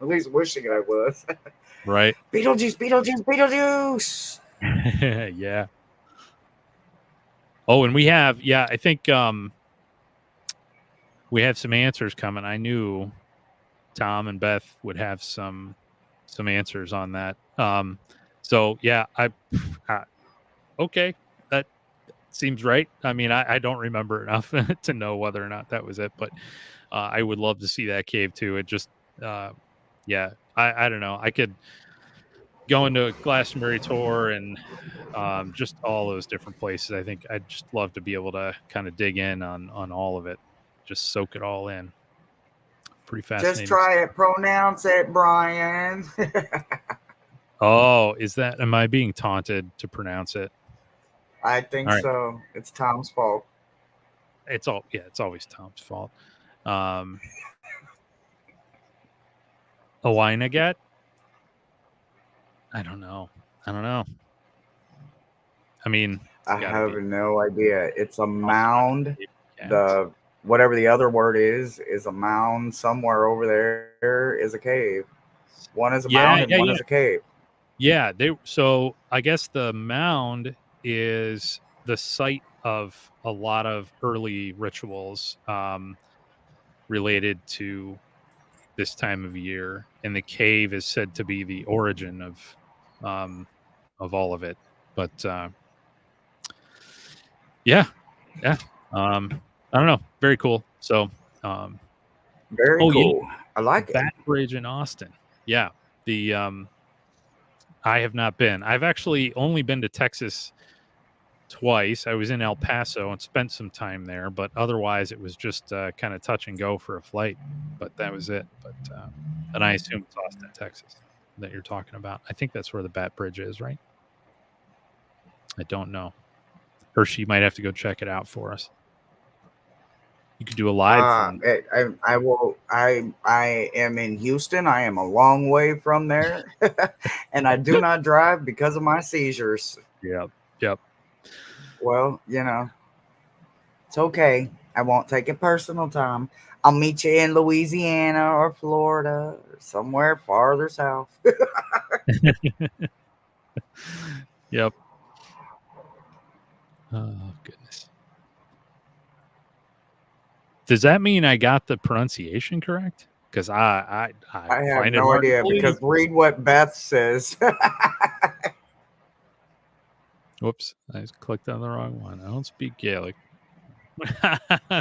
At least wishing I was. Right. Beetlejuice, Beetlejuice, Beetlejuice. Yeah. Oh, and we have, yeah, I think we have some answers coming. I knew Tom and Beth would have some answers on that. So yeah, okay, that seems right. I mean, I don't remember enough to know whether or not that was it, but I would love to see that cave too. It just, yeah, I don't know. I could go into a Glastonbury tour and just all those different places. I think I'd just love to be able to kind of dig in on all of it, just soak it all in. Pretty Just fascinating try stuff. it. Pronounce it, Brian. Oh, am I being taunted to pronounce it? I think All right. so. It's Tom's fault. It's always Tom's fault. Um, Owinagat? I don't know. I don't know. I mean, it's I got to have be no idea. It's a also not mound. Cape Cats. The whatever the other word is a mound. Somewhere over there is a cave. One is a mound Yeah, and yeah, one yeah. is a cave. Yeah, so I guess the mound is the site of a lot of early rituals related to this time of year, and the cave is said to be the origin um, of all of it. But yeah, yeah, I don't know, very cool. So, um, Very oh, cool. I like it. Bat Bridge in Austin. Yeah, the I have not been. I've actually only been to Texas twice. I was in El Paso and spent some time there, but otherwise it was just kind of touch and go for a flight. But that was it. But and I assume it's Austin, Texas, that you're talking about. I think that's where the Bat Bridge is, right? I don't know. Hershey might have to go check it out for us. You could do a live from. I will. I am in Houston. I am a long way from there, and I do not drive because of my seizures. Yep. Yep. Well, it's okay. I won't take it personal, Tom. I'll meet you in Louisiana or Florida or somewhere farther south. Yep. Oh goodness. Does that mean I got the pronunciation correct? Because I I have find it no hard to idea believe. because read what Beth says. Whoops, I just clicked on the wrong one. I don't speak Gaelic.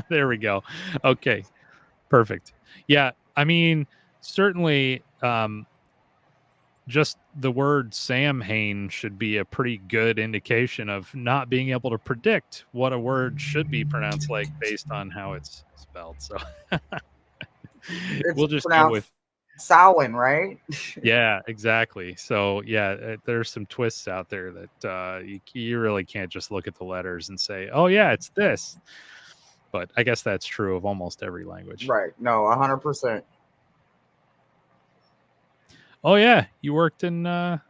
There we go. Okay, perfect. Yeah, I mean, certainly, just the word Samhain should be a pretty good indication of not being able to predict what a word should be pronounced like based on how it's spelled. So It's we'll just go pronounced with Samhain, right? yeah, exactly. So yeah, there's some twists out there that you really can't just look at the letters and say, "Oh yeah, it's this." But I guess that's true of almost every language. Right. No, 100%. Oh yeah, you worked in El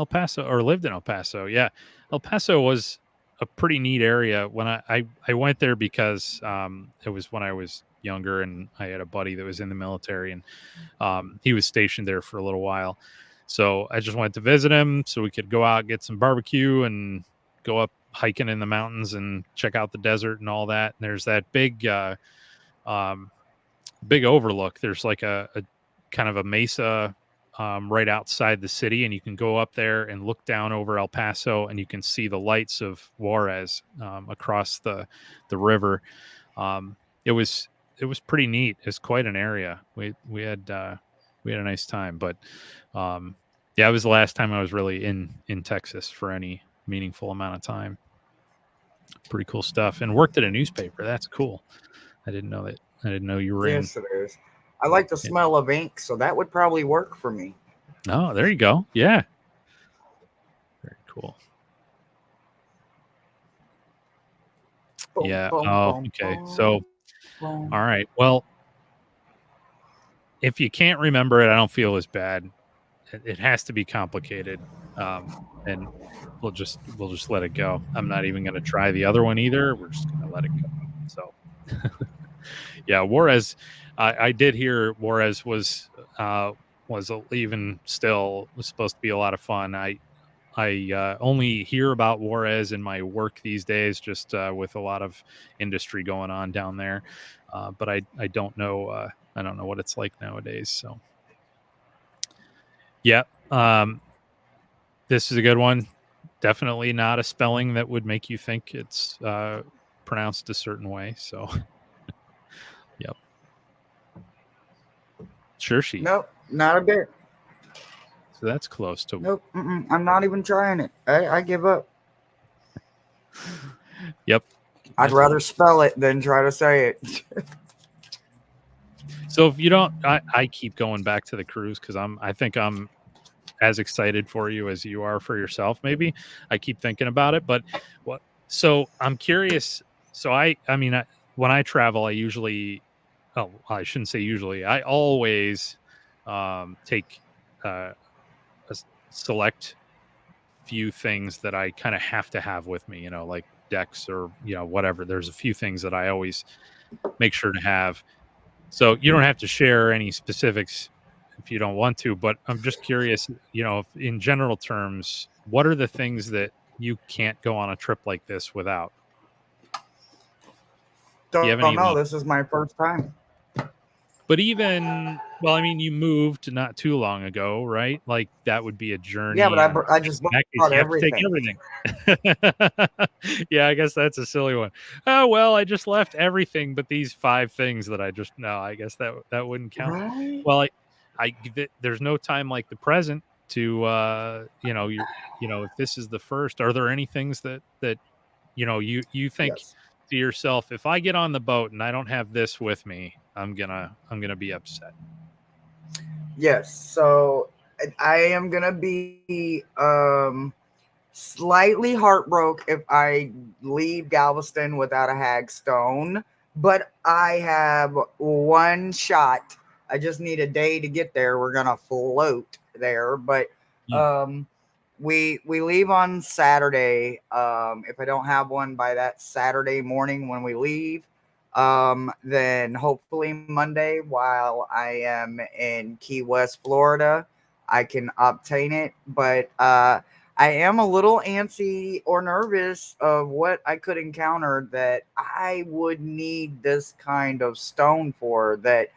Paso or lived in El Paso. Yeah, El Paso was a pretty neat area when I went there because it was when I was younger and I had a buddy that was in the military and he was stationed there for a little while. So I just went to visit him so we could go out, get some barbecue and go up hiking in the mountains and check out the desert and all that. And there's that um, big overlook. There's like a kind of a mesa right outside the city, and you can go up there and look down over El Paso, and you can see the lights of Juarez across the river. It was was pretty neat. It's quite an area. We had a nice time, but yeah, it was the last time I was really in Texas for any meaningful amount of time. Pretty cool stuff, and worked at a newspaper. That's cool. I didn't know that. I didn't know you were in. Yes, it is. I like the smell of ink, so that would probably work for me. Oh, there you go. Yeah. Very cool. Boom, Yeah. boom, Oh, boom, okay. boom, So, boom. all right. Well, if you can't remember it, I don't feel as bad. It has to be complicated, and we'll just let it go. I'm not even going to try the other one either. We're just going to let it go. So, yeah, Juarez. I did hear Juarez was even still was supposed to be a lot of fun. I only hear about Juarez in my work these days, just with a lot of industry going on down there. But I don't know. I don't know what it's like nowadays. So, yeah, this is a good one. Definitely not a spelling that would make you think it's pronounced a certain way. So, yep. Sure, she. Nope, not a bit. So that's close to. Nope, I'm not even trying it. I give up. Yep. I'd rather spell it than try to say it. So if you don't, I keep going back to the cruise because I think I'm as excited for you as you are for yourself. Maybe I keep thinking about it, but what? So I'm curious. So when I travel, I usually, I shouldn't say usually. I always take a select few things that I kind of have to have with me. Like decks or whatever. There's a few things that I always make sure to have. So you don't have to share any specifics if you don't want to, but I'm just curious, if in general terms, what are the things that you can't go on a trip like this without? Don't know. This is my first time. But even, well, I mean, you moved not too long ago, right? Like that would be a journey. Yeah, but I just bought everything. You have to take everything. Yeah, I guess that's a silly one. Oh, well, I just left everything but these 5 things that I just no, I guess that wouldn't count. Right? Well, there's no time like the present to if this is the first, are there any things that you think Yes. to yourself, if I get on the boat and I don't have this with me, I'm gonna be upset? Yes. So I am gonna be slightly heartbroken if I leave Galveston without a hagstone, but I have one shot. I just need a day to get there. We're gonna float there, but we leave on Saturday. If I don't have one by that Saturday morning when we leave, then hopefully Monday while I am in Key West, Florida, I can obtain it. But I am a little antsy or nervous of what I could encounter that I would need this kind of stone for, that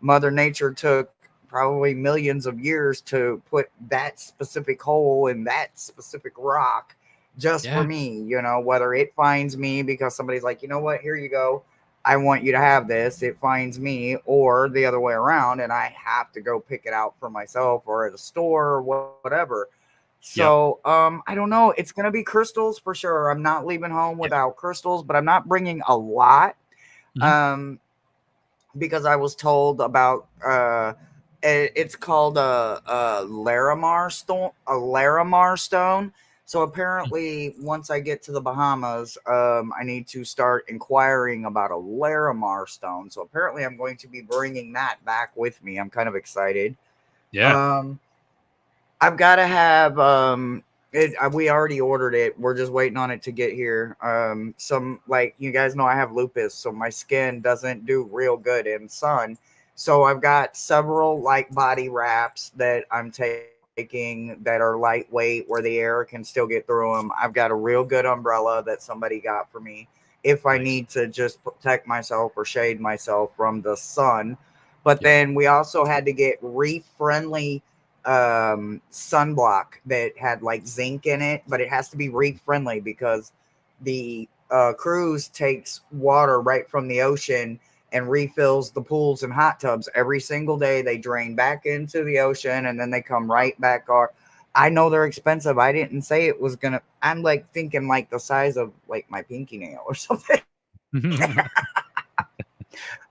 Mother Nature took probably millions of years to put that specific hole in that specific rock just for me, whether it finds me because somebody's like, you know what, here you go, I want you to have this, it finds me, or the other way around and I have to go pick it out for myself or at a store or whatever. So I don't know, it's gonna be crystals for sure. I'm not leaving home without crystals, but I'm not bringing a lot. Because I was told about it's called a Larimar stone. So apparently, once I get to the Bahamas, I need to start inquiring about a Larimar stone. So apparently, I'm going to be bringing that back with me. I'm kind of excited. Yeah. I've got to have we already ordered it. We're just waiting on it to get here. Some, like, you guys know I have lupus, so my skin doesn't do real good in sun. So I've got several light body wraps that I'm taking that are lightweight where the air can still get through them. I've got a real good umbrella that somebody got for me if I need to just protect myself or shade myself from the sun. But then we also had to get reef friendly sunblock that had like zinc in it, but it has to be reef friendly because the cruise takes water right from the ocean and refills the pools and hot tubs every single day. They drain back into the ocean and then they come right back. I know they're expensive. I didn't say it was gonna. I'm like thinking like the size of like my pinky nail or something.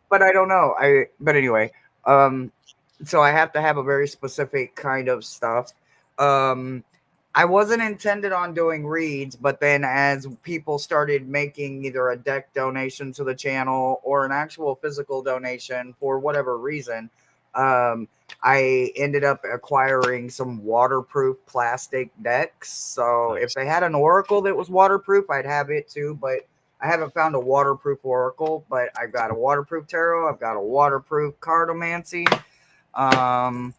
But I don't know. But anyway, um, so I have to have a very specific kind of stuff. Um, I wasn't intended on doing reads, but then as people started making either a deck donation to the channel or an actual physical donation for whatever reason, I ended up acquiring some waterproof plastic decks. So Nice. if they had an oracle that was waterproof, I'd have it too. But I haven't found a waterproof oracle, but I've got a waterproof tarot. I've got a waterproof cartomancy. Um,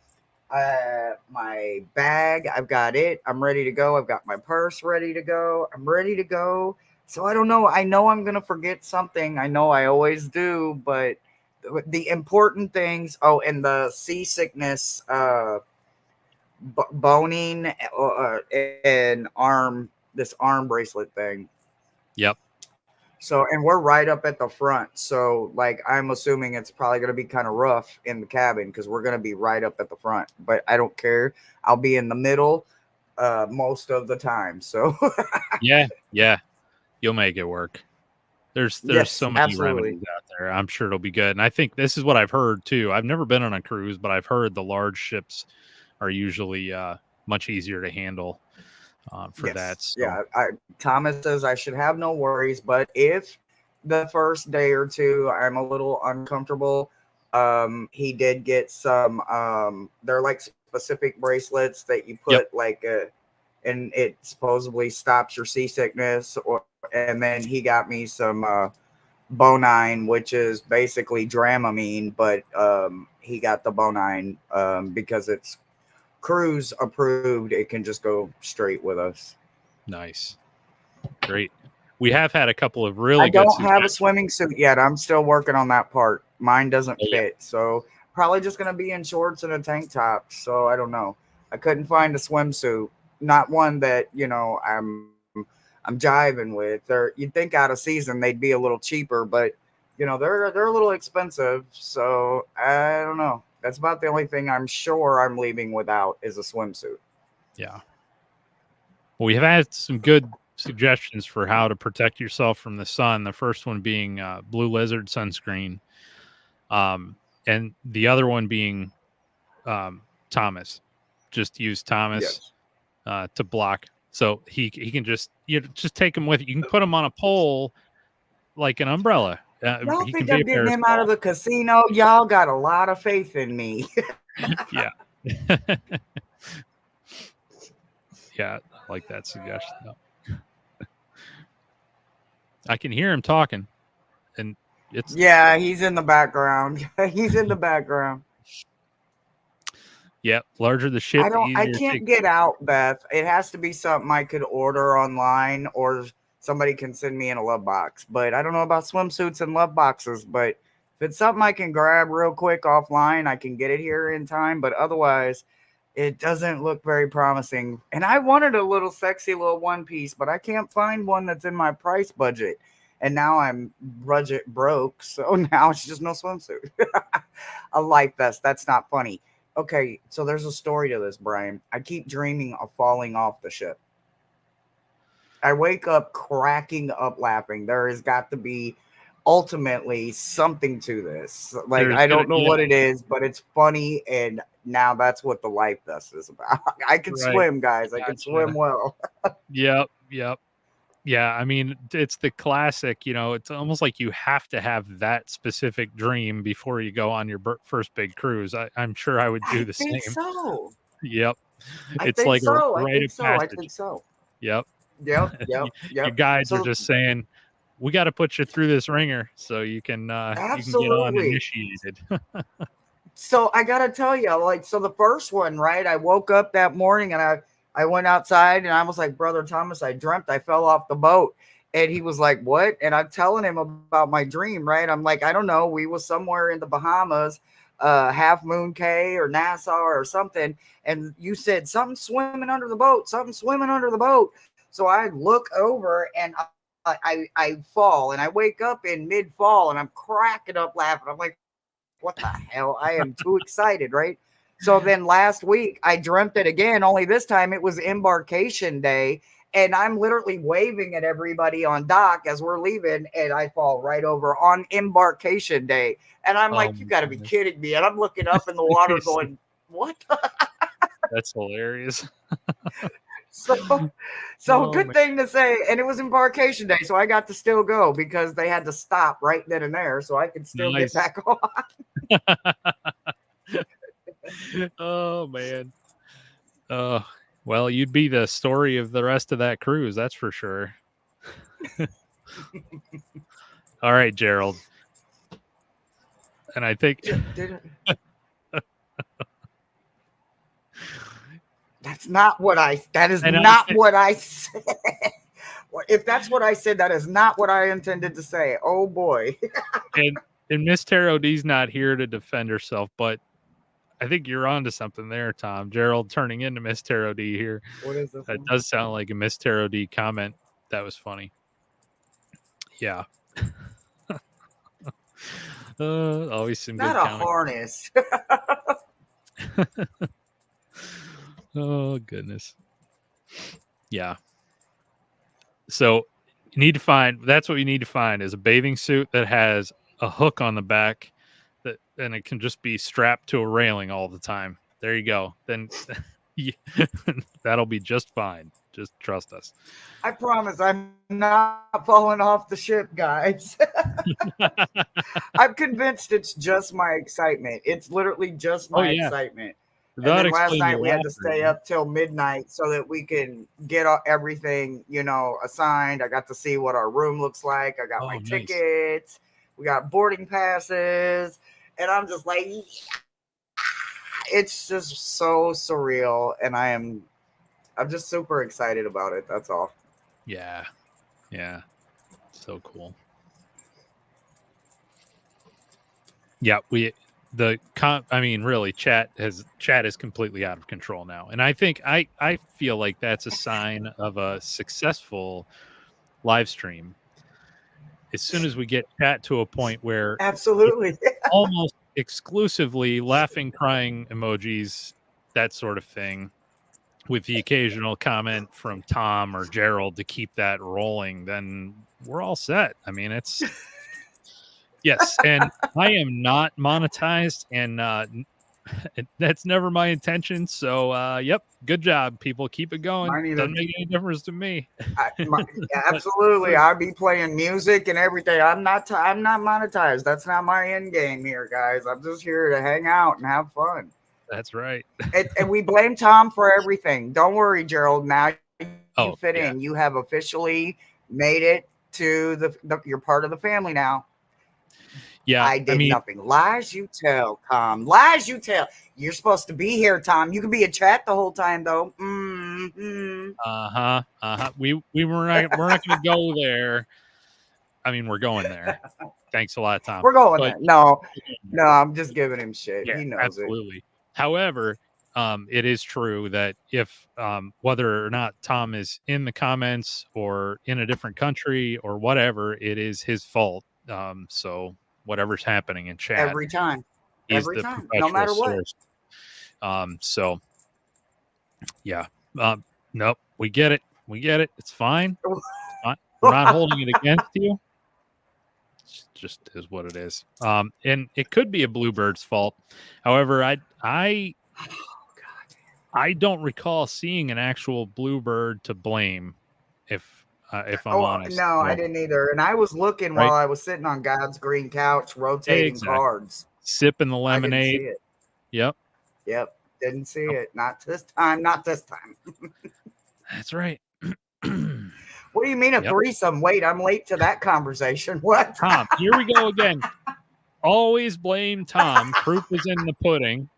my bag, I've got it. I'm ready to go. I've got my purse ready to go. I'm ready to go. So I don't know. I know I'm gonna forget something. I know I always do, but the important things. Oh, and the seasickness, boning, and this arm bracelet thing. Yep. So, and we're right up at the front. So, like, I'm assuming it's probably going to be kind of rough in the cabin because we're going to be right up at the front. But I don't care. I'll be in the middle most of the time. So, Yeah. You'll make it work. There's yes, so many absolutely. remedies out there. I'm sure it'll be good. And I think this is what I've heard too. I've never been on a cruise, but I've heard the large ships are usually much easier to handle for that. Yes. So Yeah. Thomas says I should have no worries. But if the first day or two I'm a little uncomfortable, he did get some, they're like specific bracelets that you yep, put like and it supposedly stops your seasickness. And then he got me some bonine, which is basically Dramamine, but he got the bonine because it's cruise approved. It can just go straight with us. nice, great. We have had a couple of I really good don't have a suggestions. swimming suit yet. I'm still working on that part. Mine doesn't Oh, yeah, fit, so probably just gonna be in shorts and a tank top. So I don't know. I couldn't find a swimsuit, not one that I'm jiving with. You'd think out of season they'd be a little cheaper, but they're a little expensive. So I don't know. That's about the only thing I'm sure I'm leaving without is a swimsuit. yeah. Well, we have had some good suggestions for how to protect yourself from the sun. The first one being blue lizard sunscreen, and the other one being Thomas. Just use Thomas Yes. to block, so he can just just take him with you. You can put him on a pole like an umbrella. Y'all He can think be I'm a getting him out of parasol. the casino? Y'all got a lot of faith in me. Yeah. Yeah, I like that suggestion though. I can hear him talking, and it's Yeah, he's in the background. He's in the background. larger the ship, the I easier it can't takes. get out, Beth. It has to be something I could order online or somebody can send me in a love box. But I don't know about swimsuits and love boxes. But if it's something I can grab real quick offline, I can get it here in time. But otherwise, it doesn't look very promising. And I wanted a little sexy little one piece, but I can't find one that's in my price budget. And now I'm budget broke. So now it's just no swimsuit. A life vest. That's not funny. Okay, so there's a story to this, Brian. I keep dreaming of falling off the ship. I wake up cracking up laughing. There has got to be ultimately something to this. Like, There's I gonna don't know what it is, but it's funny. And now that's what the life vest is about. I can right. swim, guys. I can swim Gotcha. well. Yep. Yeah, I mean, it's the classic, it's almost like you have to have that specific dream before you go on your first big cruise. I'm sure I would do I the think same. so. Yep. I It's think like a so. I rite think of so. I passage. think so. Yep. Yep. Yep. Your Yep. guides are So just saying, we got to put you through this ringer so you can get on absolutely. initiated. So I gotta tell you, like, so the first one, right? I woke up that morning and I went outside and I was like, Brother Thomas, I dreamt I fell off the boat. And he was like, what? And I'm telling him about my dream, right? I'm like, I don't know. We was somewhere in the Bahamas, Half Moon Cay or Nassau or something. And you said something swimming under the boat, something swimming under the boat. So I look over and I fall and I wake up in mid fall and I'm cracking up laughing. I'm like, what the hell? I am too excited, right? So then last week I dreamt it again, only this time it was embarkation day. And I'm literally waving at everybody on dock as we're leaving, and I fall right over on embarkation day. And I'm Oh like, you my got to be goodness. kidding me. And I'm looking up in the water going, what? That's hilarious. So, so Oh good man. thing to say. And it was embarkation day. So I got to still go because they had to stop right then and there. So I could still get Nice. back on. Oh man. Oh, well, you'd be the story of the rest of that cruise, that's for sure. All right, Gerald. And I think That's not what that is and I not think what I said. If that's what I said, that is not what I intended to say. Oh boy. and Miss Tarot D's not here to defend herself, but I think you're onto something there, Tom. Gerald turning into Miss Tarot D here. What is this That one? does sound like a Miss Tarot D comment. That was funny. Yeah. Always some Not good a comic. harness. Oh goodness. Yeah. So you need to find that's what you need to find is a bathing suit that has a hook on the back that and it can just be strapped to a railing all the time. There you go. Then that'll be just fine. Just trust us. I promise I'm not falling off the ship, guys. I'm convinced it's just my excitement. It's literally just Oh my yeah. excitement. And That then last explains night your we had to laughter. stay up till midnight so that we can get everything, assigned. I got to see what our room looks like. I got my Oh, nice. tickets. We got boarding passes. And I'm just like, yeah. It's just so surreal. And I'm just super excited about it. That's all. Yeah. Yeah. So cool. Yeah, I mean really chat is completely out of control now. And I think I feel like that's a sign of a successful live stream. As soon as we get chat to a point where it's Absolutely. almost exclusively laughing, crying emojis, that sort of thing, with the occasional comment from Tom or Gerald to keep that rolling, then we're all set. I mean, it's yes, and I am not monetized, and that's never my intention. So, yep, good job, people. Keep it going. Mine either. Doesn't make any difference to me. Absolutely, I'll be playing music and everything. I'm not monetized. That's not my end game here, guys. I'm just here to hang out and have fun. That's right. And we blame Tom for everything. Don't worry, Gerald. Now you Oh, fit yeah, in. You have officially made it to you're part of the family now. yeah. I I did mean, nothing. Lies you tell, Tom. Lies you tell. You're supposed to be here, Tom. You can be in chat the whole time, though. we're not going to go there. I mean, we're going there. Thanks a lot, Tom. We're going But there. No, no, I'm just giving him shit. yeah, He knows it. absolutely. However, it is true that if whether or not Tom is in the comments or in a different country or whatever, it is his fault. So whatever's happening in chat, Every time. he's Every the time. No perpetual matter what. source. So yeah, nope, we get it. We get it. It's fine. We're not holding it against you. It just is what it is. And it could be a bluebird's fault. However, I don't recall seeing an actual bluebird to blame, if I'm Oh honest. no, I So, didn't either. And I was looking while right? I was sitting on God's green couch rotating Exactly. cards. Sipping the I didn't see lemonade. it. Yep. Yep. Didn't see Yep. it. Not this time. Not this time. That's right. What do you mean a Yep. threesome? Wait, I'm late to that conversation. What? Tom, here we go again. Always blame Tom. Proof is in the pudding.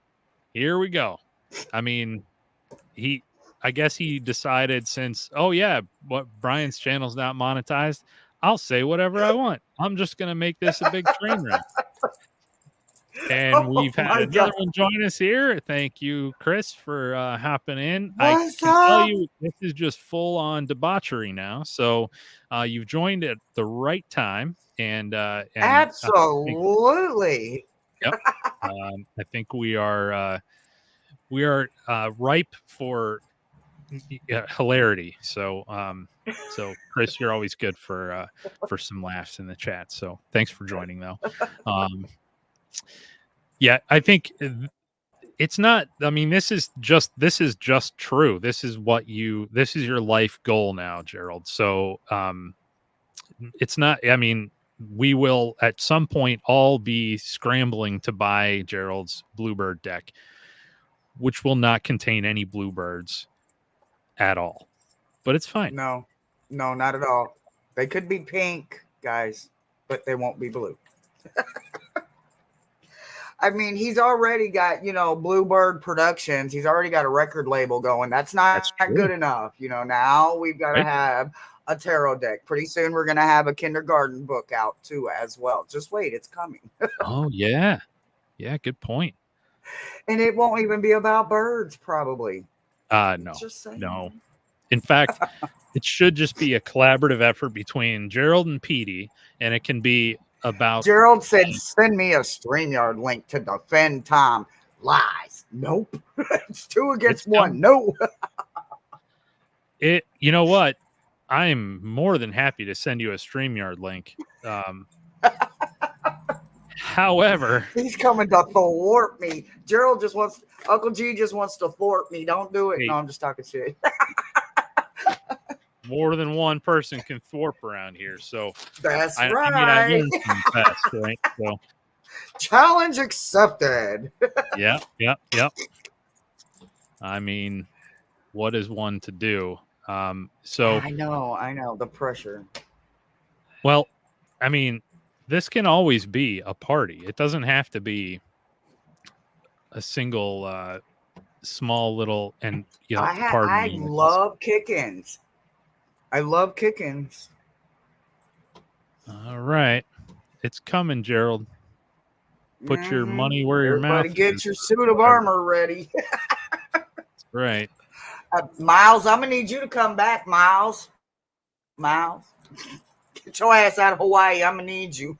Here we go. I mean, I guess he decided since, oh yeah, what Brian's channel's not monetized, I'll say whatever I want. I'm just gonna make this a big train wreck. And Oh we've had my another God. one join us here. Thank you, Chris, for hopping in. I What's can tell up? you this is just full on debauchery now. So you've joined at the right time, and I think, Absolutely. yep, I think we are ripe for hilarity. So Chris, you're always good for some laughs in the chat. So thanks for joining, though. Yeah, I think it's not. I mean, this is just true. This is your life goal now, Gerald. So it's not. I mean, we will at some point all be scrambling to buy Gerald's Bluebird deck, which will not contain any bluebirds at all. But it's fine. No, no, not at all. They could be pink, guys, but they won't be blue. I mean, he's already got, Bluebird Productions. He's already got a record label going. That's That's not true. good enough. Now we've got to Right? have a tarot deck. Pretty soon we're going to have a kindergarten book out too as well. Just wait, it's coming. Oh yeah, yeah. Good point. And it won't even be about birds, probably. No, Just saying. no. In fact, it should just be a collaborative effort between Gerald and Petey, and it can be about. Gerald said, send me a StreamYard link to defend Tom. Lies. Nope. It's 2 against 1. No. You know what? I'm more than happy to send you a StreamYard link. However, he's coming to thwart me. Uncle G just wants to thwart me. Don't do it. Hey, no, I'm just talking shit. more than one person can thwart around here. So That's I right. mean, I learned from the best, right? So challenge accepted. Yep. I mean, what is one to do? So I know the pressure. Well, I mean, this can always be a party. It doesn't have to be a single small little and I love kick-ins. I love kick-ins. All right. It's coming, Gerald. Put your money where your mouth is. Everybody get your suit of armor ready. That's right. Miles, I'm going to need you to come back, Miles. Miles. Get your ass out of Hawaii. I'm going to need you.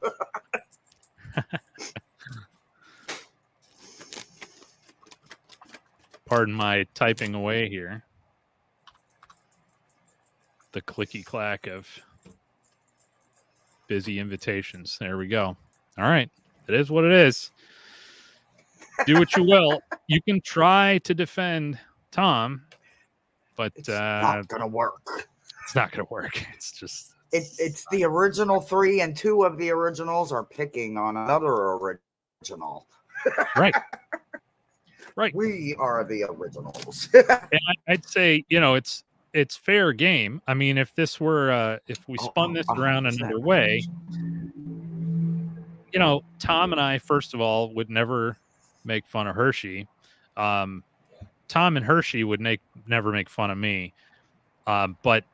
Pardon my typing away here. The clicky clack of busy invitations. There we go. All right. It is what it is. Do what you will. You can try to defend Tom, but it's not going to work. It's not going to work. It's just... It's the original 3 and 2 of the originals are picking on another original. Right. Right. We are the originals. And I'd say, it's fair game. I mean, if this were, if we spun this around another way, Tom and I, first of all, would never make fun of Hershe. Tom and Hershe would never make fun of me. But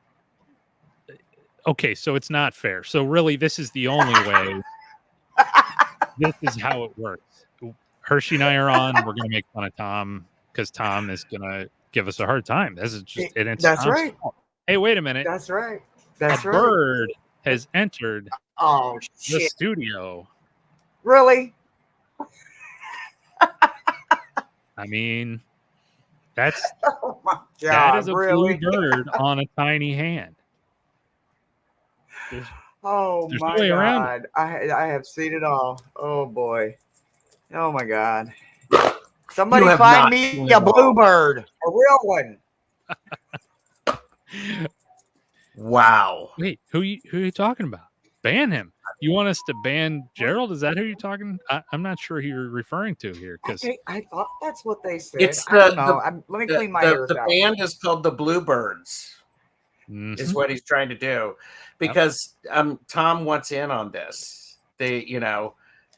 okay, so it's not fair. So really, this is the only way. This is how it works. Hershe and I are on. We're going to make fun of Tom because Tom is going to give us a hard time. This is just, and it's that's Tom's right. fault. Hey, wait a minute. That's right. A bird has entered the studio. Really? I mean, that's oh my God, that is a really? blue bird on a tiny hand. There's my no way God. I have seen it all. Oh boy. Oh my God. Somebody find me a bluebird. A real one. Wow. Wait, who are you talking about? Ban him. You want us to ban Gerald? Is that who you're talking? I'm not sure who you're referring to here. Because I thought that's what they said. It's I don't know. Let me clean my ears out. The band is called the Bluebirds. Is what he's trying to do, because Tom wants in on this. The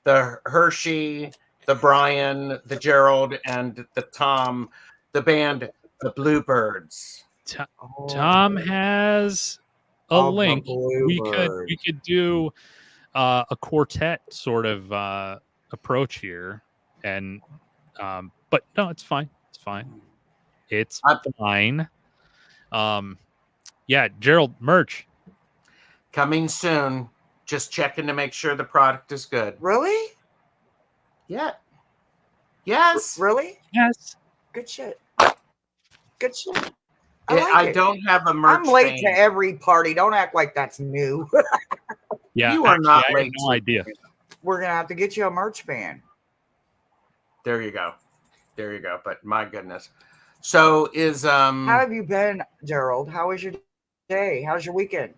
Hershe, the Brian, the Gerald, and the Tom, the band, the Bluebirds. Tom has a link. We could do a quartet sort of approach here, and but no, it's fine. It's fine. It's fine. Yeah, Gerald, merch coming soon. Just checking to make sure the product is good. Really? Yeah. Yes. Really? Yes. Good shit. Good shit. I don't have a merch. I'm late vein. to every party. Don't act like that's new. Yeah, you are not I late. had no idea. We're gonna have to get you a merch fan. There you go. There you go. But my goodness. So is How have you been, Gerald? How was your day? How's your weekend?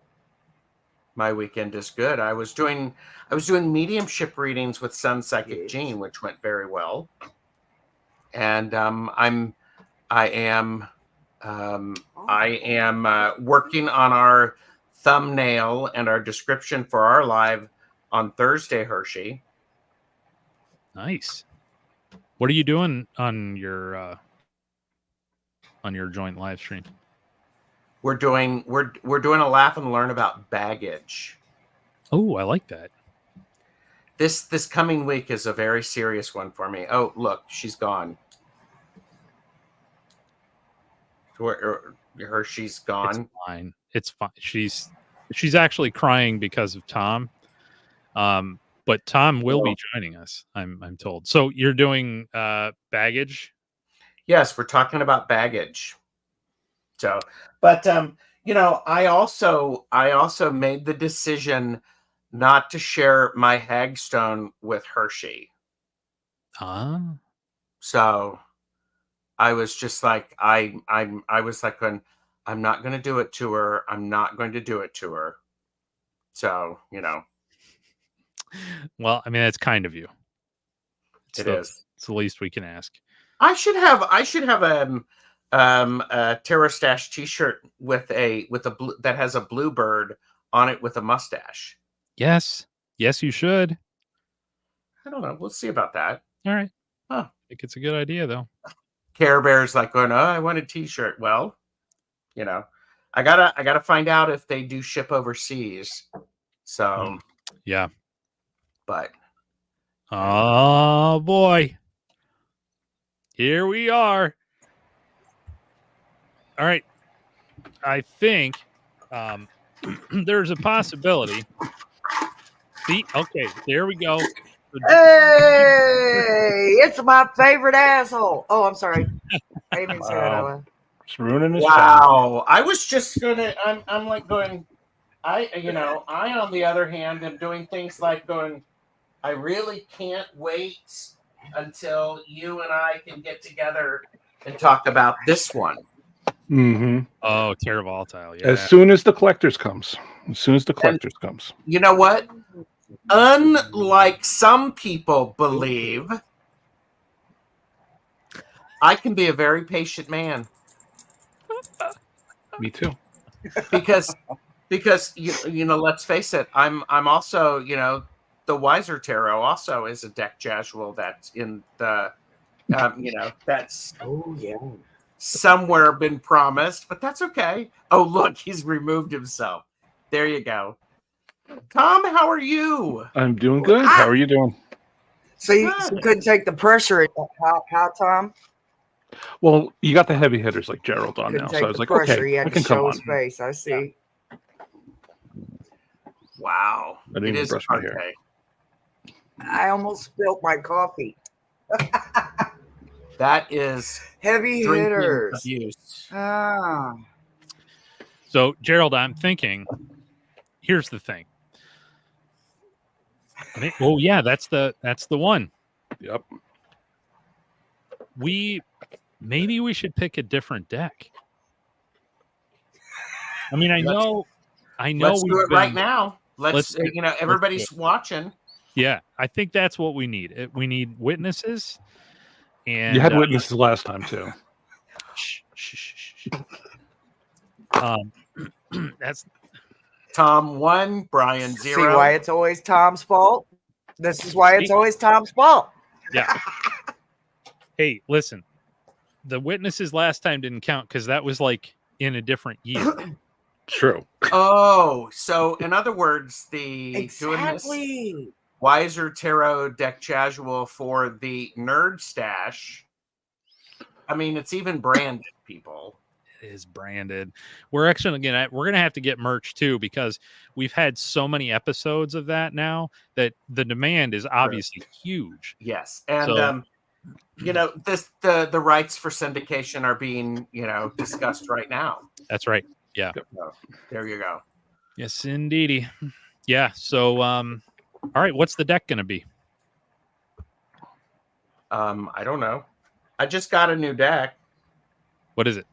my weekend is good. I was doing mediumship readings with Sun Psychic Jean, which went very well. And I am working on our thumbnail and our description for our live on Thursday, Hershe. Nice. What are you doing on your joint live stream? We're doing a laugh and learn about baggage. Oh, I like that. This coming week is a very serious one for me. Oh, look, she's gone. She's gone. It's fine. It's fine. She's actually crying because of Tom. But Tom will be joining us, I'm told. So you're doing baggage? Yes, we're talking about baggage. So, but I also made the decision not to share my hagstone with Hershe. So I was just like, I was like, I'm not going to do it to her. I'm not going to do it to her. So, Well, I mean, that's kind of you. It is. It's the least we can ask. I should have a TarotStache t-shirt with a blue that has a bluebird on it with a mustache. Yes, you should. I don't know. We'll see about that. All right. Huh. I think it's a good idea, though. Care Bear's like going, oh, I want a t-shirt. Well, I gotta find out if they do ship overseas. So yeah. But oh boy. Here we are. All right. I think there's a possibility. See, okay, there we go. Hey, it's my favorite asshole. Oh, I'm sorry. I didn't even say that out loud. It's ruining his Wow. I was just gonna I'm like going, I on the other hand am doing things like going, I really can't wait until you and I can get together and talk about this one. Mm-hmm. Oh, Terra Volatile. Yeah. As soon as the collectors comes. You know what? Unlike some people believe, I can be a very patient man. Me too. Because let's face it, I'm also, the Wiser Tarot also is a deck casual that's in the that's somewhere been promised, but that's okay. Oh, look, he's removed himself. There you go. Tom, how are you? I'm doing good. How are you doing? So you couldn't take the pressure. How Tom? Well, you got the heavy hitters like Gerald on now, so I was like, pressure. okay, He had I to can come show on. his face. I see. Wow. I didn't even brush my hair. I almost spilled my coffee. That is heavy hitters. Abuse. So, Gerald, I'm thinking, here's the thing. Oh yeah, that's the one. Yep. Maybe we should pick a different deck. I mean, I know. Let's do it right now. Let's everybody's watching. Yeah, I think that's what we need. We need witnesses. And you had witnesses last time too. That's Tom 1, Brian 0. See why it's always Tom's fault? This is why it's always Tom's fault. Yeah. Hey, listen. The witnesses last time didn't count because that was like in a different year. True. Oh, so in other words, exactly. Wiser Tarot deck casual for the Nerd Stash. I mean, it's even branded, people. It is branded. We're actually we're gonna have to get merch too, because we've had so many episodes of that now that the demand is obviously huge. Yes, and So- the rights for syndication are being discussed right now. That's right. Yeah. So, there you go. Yes, indeedy. Yeah. So all right, what's the deck gonna be? I don't know. I just got a new deck. What is it?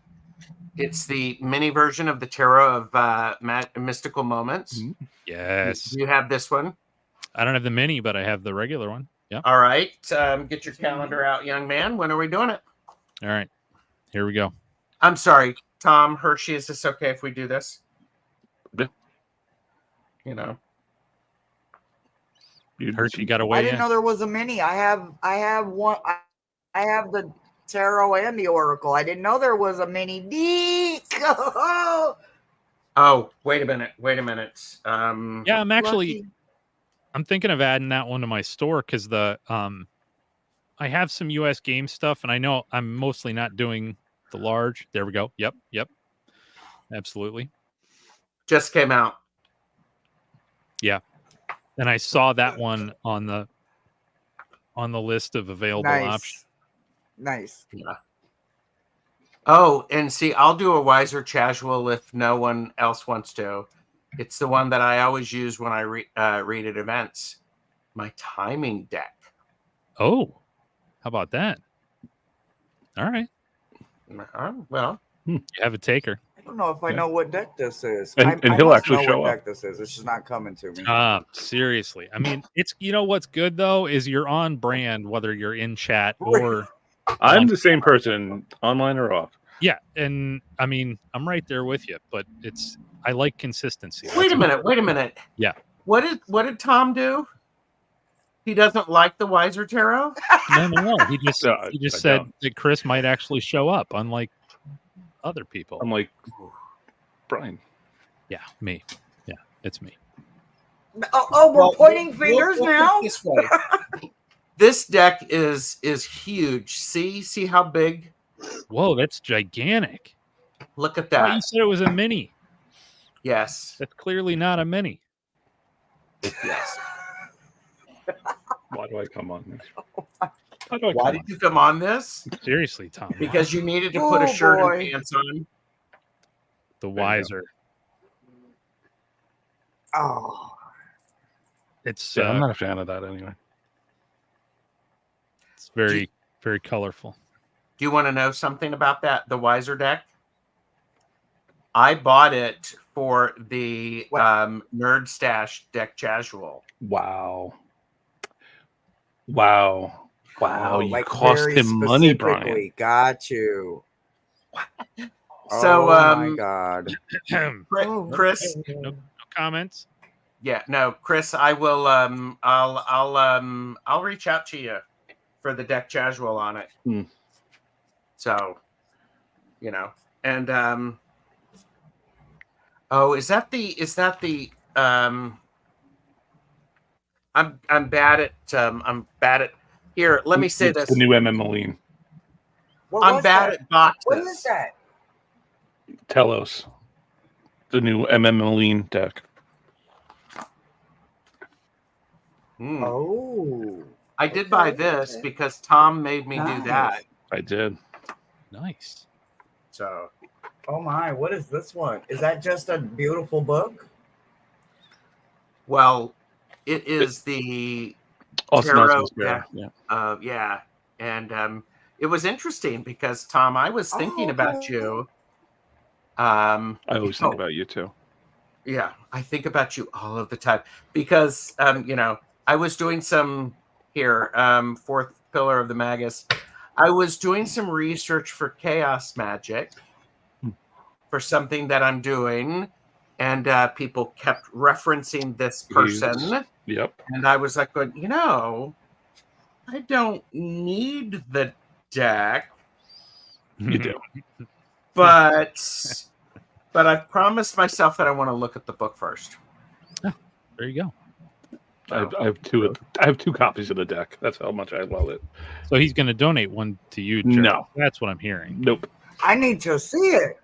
It's the mini version of the Tarot of Mystical Moments. Yes. You have this one. I don't have the mini, but I have the regular one. Yeah. All right. Get your calendar out, young man. When are we doing it? All right. Here we go. I'm sorry, Tom, Hershe. Is this okay if we do this? Yeah. Hershe, you got to I weigh didn't in. know there was a mini. I have one. I have the tarot and the oracle. I didn't know there was a mini deck. Oh, wait a minute. Yeah, I'm thinking of adding that one to my store because I have some US game stuff, and I know I'm mostly not doing the large. There we go. Yep. Absolutely. Just came out. Yeah. And I saw that one on the list of available options. Nice. Yeah. Oh, and see, I'll do a Wiser Casual if no one else wants to. It's the one that I always use when I read at events. My timing deck. Oh, how about that? All right. Well, You have a taker. I don't know if I know what deck this is. And I he'll must actually know show what up. deck this is. It's just not coming to me. Seriously. I mean, it's what's good though is you're on brand whether you're in chat or I'm the same person, online or off. yeah, and I mean I'm right there with you, but I like consistency. wait a minute. Yeah. What did Tom do? He doesn't like the Wiser Tarot? No. He just I said don't. that Chris might actually show up, unlike other people. I'm like, Brian. Yeah, me. Yeah, it's me. Oh, we're Well, pointing we'll fingers put it now. this way. This deck is huge. See how big? Whoa, that's gigantic. Look at Oh, that. you said it was a mini. Yes. That's clearly not a mini. Yes. Why do I come on this? Why did you come on this? Seriously, Tom. Because you needed to put a shirt boy. and pants on. The you go. wiser. Oh, It's Yeah, I'm not a fan of that anyway. it's very very colorful. Do you want to know something about that? The Wiser deck? I bought it for the Nerd Stash deck casual. Wow. You like cost very him money, Brian. specifically. Got you. So, oh my god. Chris, No comments. yeah, no, Chris, I will. I'll reach out to you for the deck casual on it. Hmm. So, and oh, is that the I'm bad at here. Let me say It's this. the new MM Moline. What I'm was bad that? at boxes. What is that? Telos. The new MM Moline deck. Hmm. Oh, I did buy this okay. because Tom made me do Nice. that. I did. Nice. So, Oh my, what is this one? Is that just a beautiful book? well, it is the Also, Tarot yeah. yeah, and it was interesting because Tom, I was thinking about okay. you. I always think about you too. Yeah, I think about you all of the time because I was doing some here, fourth pillar of the Magus. I was doing some research for chaos magic for something that I'm doing, and people kept referencing this person. Yep. And I was like, I don't need the deck, You do. but I've promised myself that I want to look at the book first. There you go. I have two. I have 2 copies of the deck. That's how much I love it. So he's going to donate one to you, Gerald. No. That's what I'm hearing. Nope. I need to see it.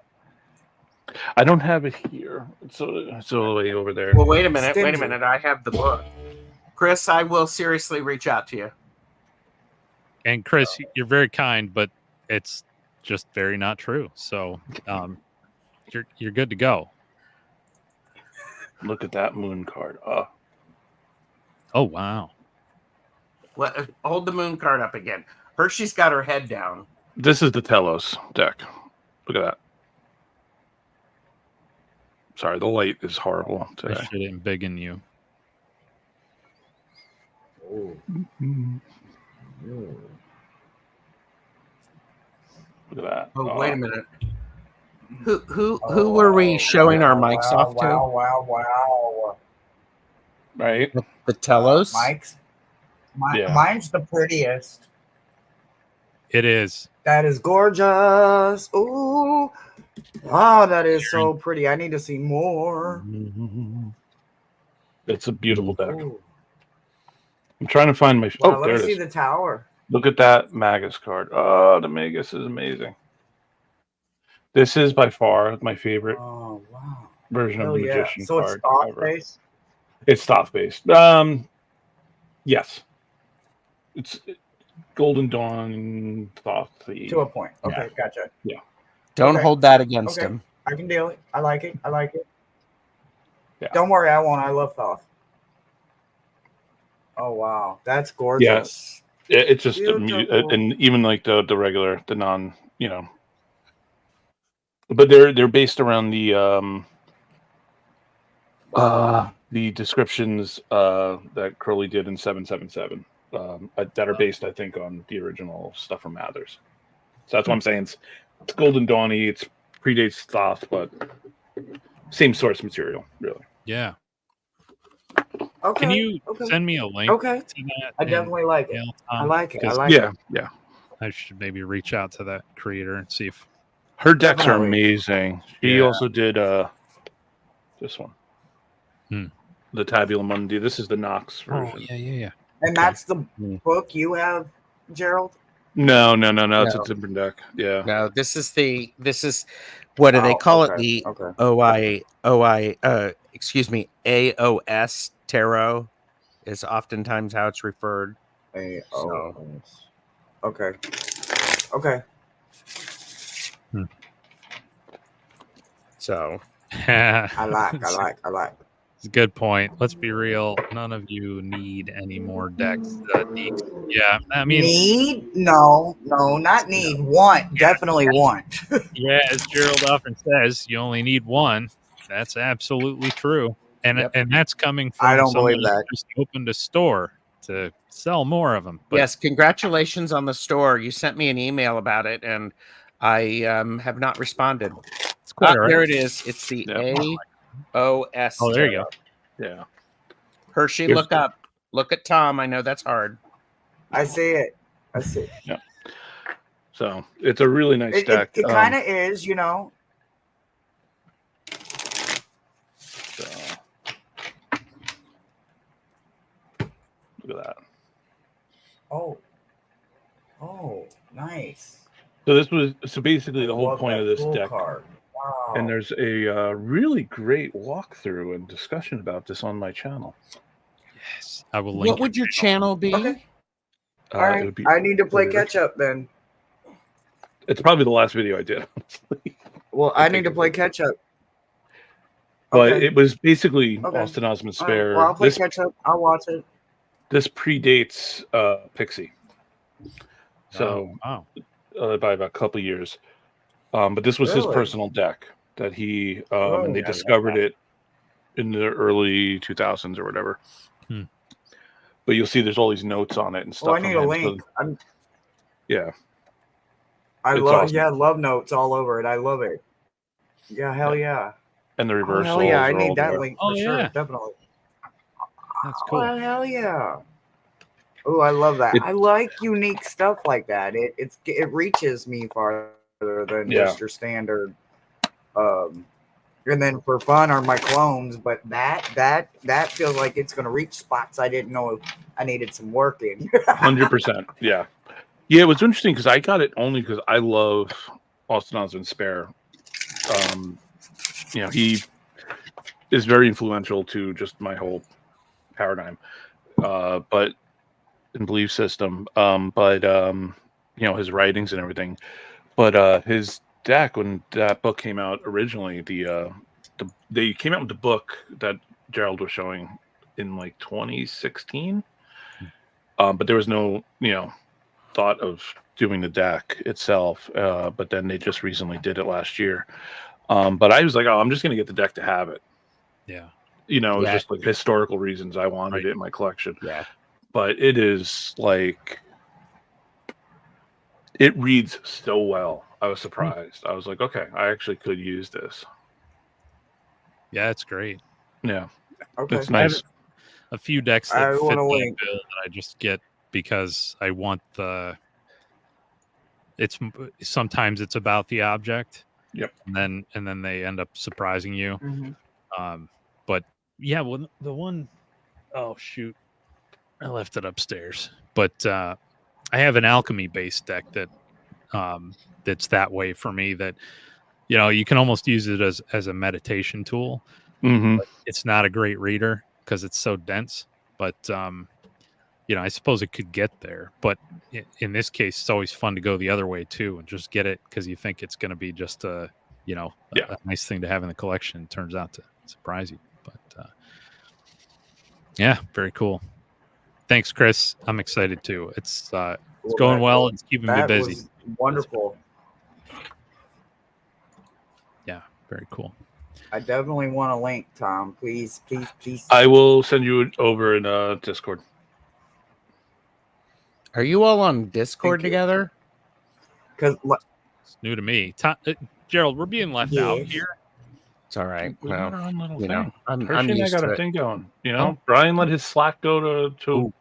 I don't have it here. It's all the way over there. Well, wait a minute. Wait a Stingy. minute. I have the book. Chris, I will seriously reach out to you. And Chris, you're very kind, but it's just very not true. So you're good to go. Look at that moon card. Oh, wow. Hold the moon card up again. Hershey's got her head down. This is the Telos deck. Look at that. Sorry, the light is horrible I today. should embiggen you. Ooh. Ooh. Look at that. Oh, wait a minute. Who were we showing our mics wow, off to? Wow. Right? The Telos? Mike's. Yeah. Mine's the prettiest. It is. That is gorgeous. Ooh. Wow, that is so pretty. I need to see more. It's a beautiful deck. Ooh. I'm trying to find my. Wow, Oh, let there me it see is. the tower. Look at that Magus card. Oh, the Magus is amazing. This is by far my favorite Oh, wow. version of Hell the yeah. Magician So it's card stock ever. based? It's Thoth based. Yes. It's Golden Dawn Thoth. To a point. Okay, gotcha. Don't Okay. hold that against Okay. him. I can deal it. I like it. Yeah. Don't worry, I won't. I love Thoth. Oh, wow. That's gorgeous. It's just Beautiful. and even like the regular, the non, but they're based around the descriptions that Crowley did in 777 that are based, I think, on the original stuff from Mathers. So that's what I'm saying. It's Golden Dawny. It's predates Thoth, but same source material, really. Yeah. Okay. Can you okay. send me a link Okay. to that? I definitely like it. email, I Tom? like it. I 'Cause like it. Yeah. I should maybe reach out to that creator and see if Her decks are Definitely. amazing. She Yeah. also did this one. Hmm. The Tabula Mundi. This is the Knox version. yeah. And that's the book you have, Gerald? No. It's a different deck. Yeah. No, this is what do they call it? okay, The okay. AOS tarot is oftentimes how it's referred. So. Okay. So I like. It's a good point. Let's be real. None of you need any more decks. Yeah, I mean, Need? No, not need. Want. Definitely want. yeah, as Gerald often says, you only need one. That's absolutely true. And Yep. and that's coming from I don't somebody believe that. who just opened a store to sell more of them. But yes, congratulations on the store. You sent me an email about it, and I have not responded. it's quite all right. There it is. It's the AOS. Oh, there you go. Yeah. Hershey, Here's- look at Tom. I know that's hard. I see it. So it's a really nice It deck. kind of is, So, look at that. Oh, nice. So basically the whole Love point that of this full deck. card. Wow. And there's a really great walkthrough and discussion about this on my channel. Yes, I will link. What would your channel be? Okay. All It right. would be- I need to play Early catch up then. It's probably the last video I did, honestly. Well, I need to play catch up. But Okay. it was basically Okay. Austin Osmond All right. Spare. Well, I'll play This catch up. I'll watch it. predates Pixie. So wow. by about a couple years. But this was his Really? personal deck that he Oh, and they yeah, I love discovered it in the early 2000s or whatever. Hmm. But you'll see there's all these notes on it and stuff. Oh, I need from a him. link. So, yeah. I It's love, awesome. love notes all over it. I love it. Yeah, hell yeah. And the Oh, reversals. hell yeah. I are all need that there. link Oh, for sure. yeah. Definitely. That's cool. Oh, hell yeah. Oh, I love that. I like unique stuff like that. It reaches me farther than Yeah. just your standard And then for fun are my clones, but that feels like it's gonna reach spots I didn't know I needed some work in. 100%. Yeah. Yeah, it was interesting because I got it only because I love Austin Osman Spare. He is very influential to just my whole paradigm, but and belief system. His writings and everything. But his deck, when that book came out originally, they came out with the book that Gerald was showing in like 2016. But there was no, thought of doing the deck itself. But then they just recently did it last year. But I was like, oh, I'm just gonna get the deck to have it. Yeah. It was just like historical reasons I wanted it in my collection. Yeah. But it is like, it reads so well. I was surprised. I was like, okay, I actually could use this. Yeah, it's great. Yeah. Okay. It's nice. A few decks I that fit wanna that wait. bill that I just get because I want sometimes it's about the object. Yep. And then they end up surprising you. Mhm. But yeah, well, the one, oh shoot, I left it upstairs. But I have an alchemy based deck that's that way for me. That you can almost use it as a meditation tool. Mm-hmm. But it's not a great reader because it's so dense. But I suppose it could get there. But in this case, it's always fun to go the other way too and just get it because you think it's going to be just a nice thing to have in the collection. It turns out to surprise you. But yeah, very cool. Thanks, Chris. I'm excited too. It's going well. It's keeping me busy. Was wonderful. Yeah, very cool. I definitely want a link, Tom. Please. I will send you over in Discord. Are you all on Discord together? Because It's new to me. Gerald, we're being left out here. It's all right. We got Well, our own little you thing. know, I'm Hershe and I used got to a it. thing going. Brian let his Slack go to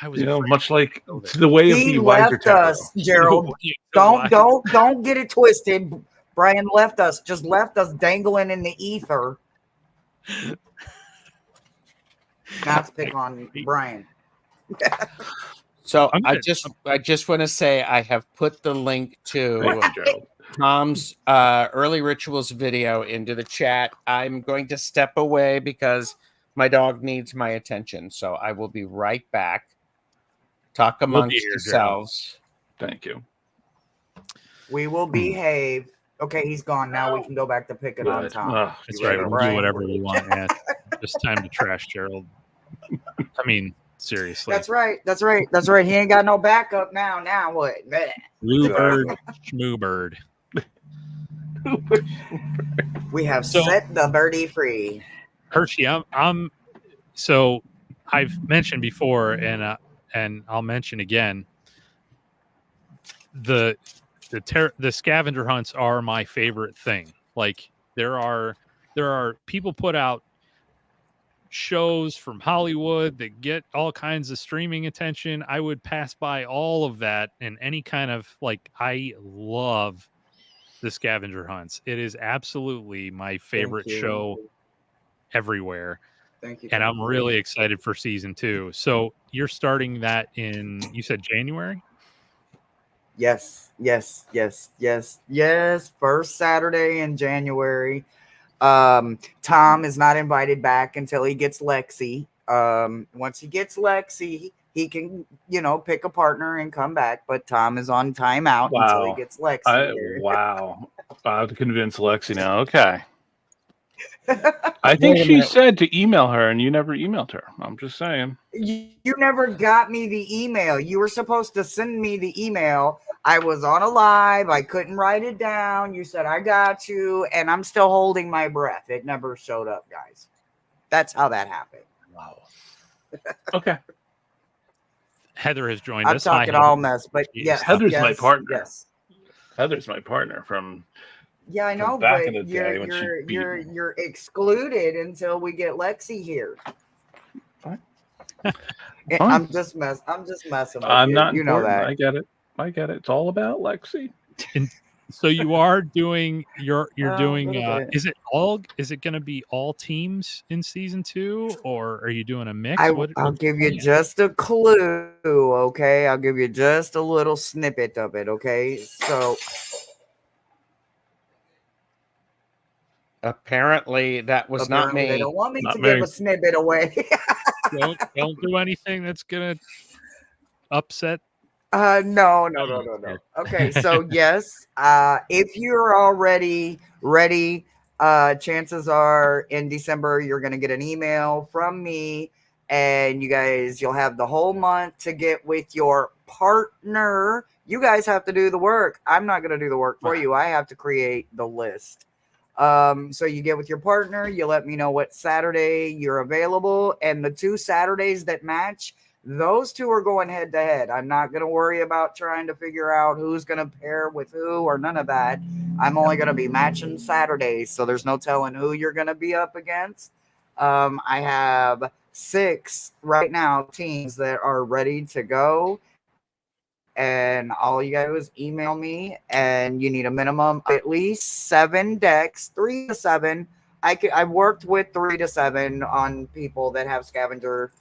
I was much like the way of he the wiser left tarot. us, Gerald. Don't get it twisted. Brian left us dangling in the ether. Not to pick on Brian. So I just want to say I have put the link to Thank you, Gerald. Tom's early rituals video into the chat. I'm going to step away because my dog needs my attention. So I will be right back. Talk amongst yourselves. Thank you. We will behave. Okay, he's gone. Now we can go back to picking on Tom. That's right. We'll do whatever we want, man. Just time to trash Gerald. I mean, seriously. That's right. He ain't got no backup now. Now what? Bluebird, schmoobird. We have set the birdie free. Hershe, I'm so I've mentioned before, and I'll mention again. The scavenger hunts are my favorite thing. Like there are people put out shows from Hollywood that get all kinds of streaming attention. I would pass by all of that and any kind of I love the scavenger hunts. It is absolutely my favorite show everywhere. Thank you. And I'm really excited for season 2. So you're starting that you said January? Yes. First Saturday in January. Tom is not invited back until he gets Lexi. Once he gets Lexi, he can, pick a partner and come back. But Tom is on timeout until he gets Lexi. Wow. I have to convince Lexi now. Okay. I think she said to email her, and you never emailed her. I'm just saying. You never got me the email. You were supposed to send me the email. I was on a live. I couldn't write it down. You said, I got you. And I'm still holding my breath. It never showed up, guys. That's how that happened. Wow. Okay. Heather has joined us. I'm talking all mess, but yes. Heather's my partner. Yes. Heather's my partner from... Yeah, I know, back but in the day when you're excluded until we get Lexi here. Fine. I'm just messing with I'm you. not. You know that. I get it. It's all about Lexi. So you are doing you're A doing little bit. is it going to be all teams in season 2, or are you doing a mix? I'll What's give the you plan? just a clue, okay? I'll give you just a little snippet of it, okay? So Apparently, that was not apparently they me. don't want me Not to me. give a snippet away. Don't do anything that's going to upset. No. Here. Okay, so yes, if you're already ready, chances are in December you're gonna get an email from me, and you'll have the whole month to get with your partner. You guys have to do the work. I'm not gonna do the work for you. I have to create the list. So you get with your partner, you let me know what Saturday you're available, and the 2 Saturdays that match, those 2 are going head to head. I'm not going to worry about trying to figure out who's going to pair with who or none of that. I'm only going to be matching Saturdays, so there's no telling who you're going to be up against. I have 6 right now teams that are ready to go. And all you gotta do is email me, and you need a minimum of at least 7 decks, 3 to 7. I've worked with 3 to 7 on people that have scavenger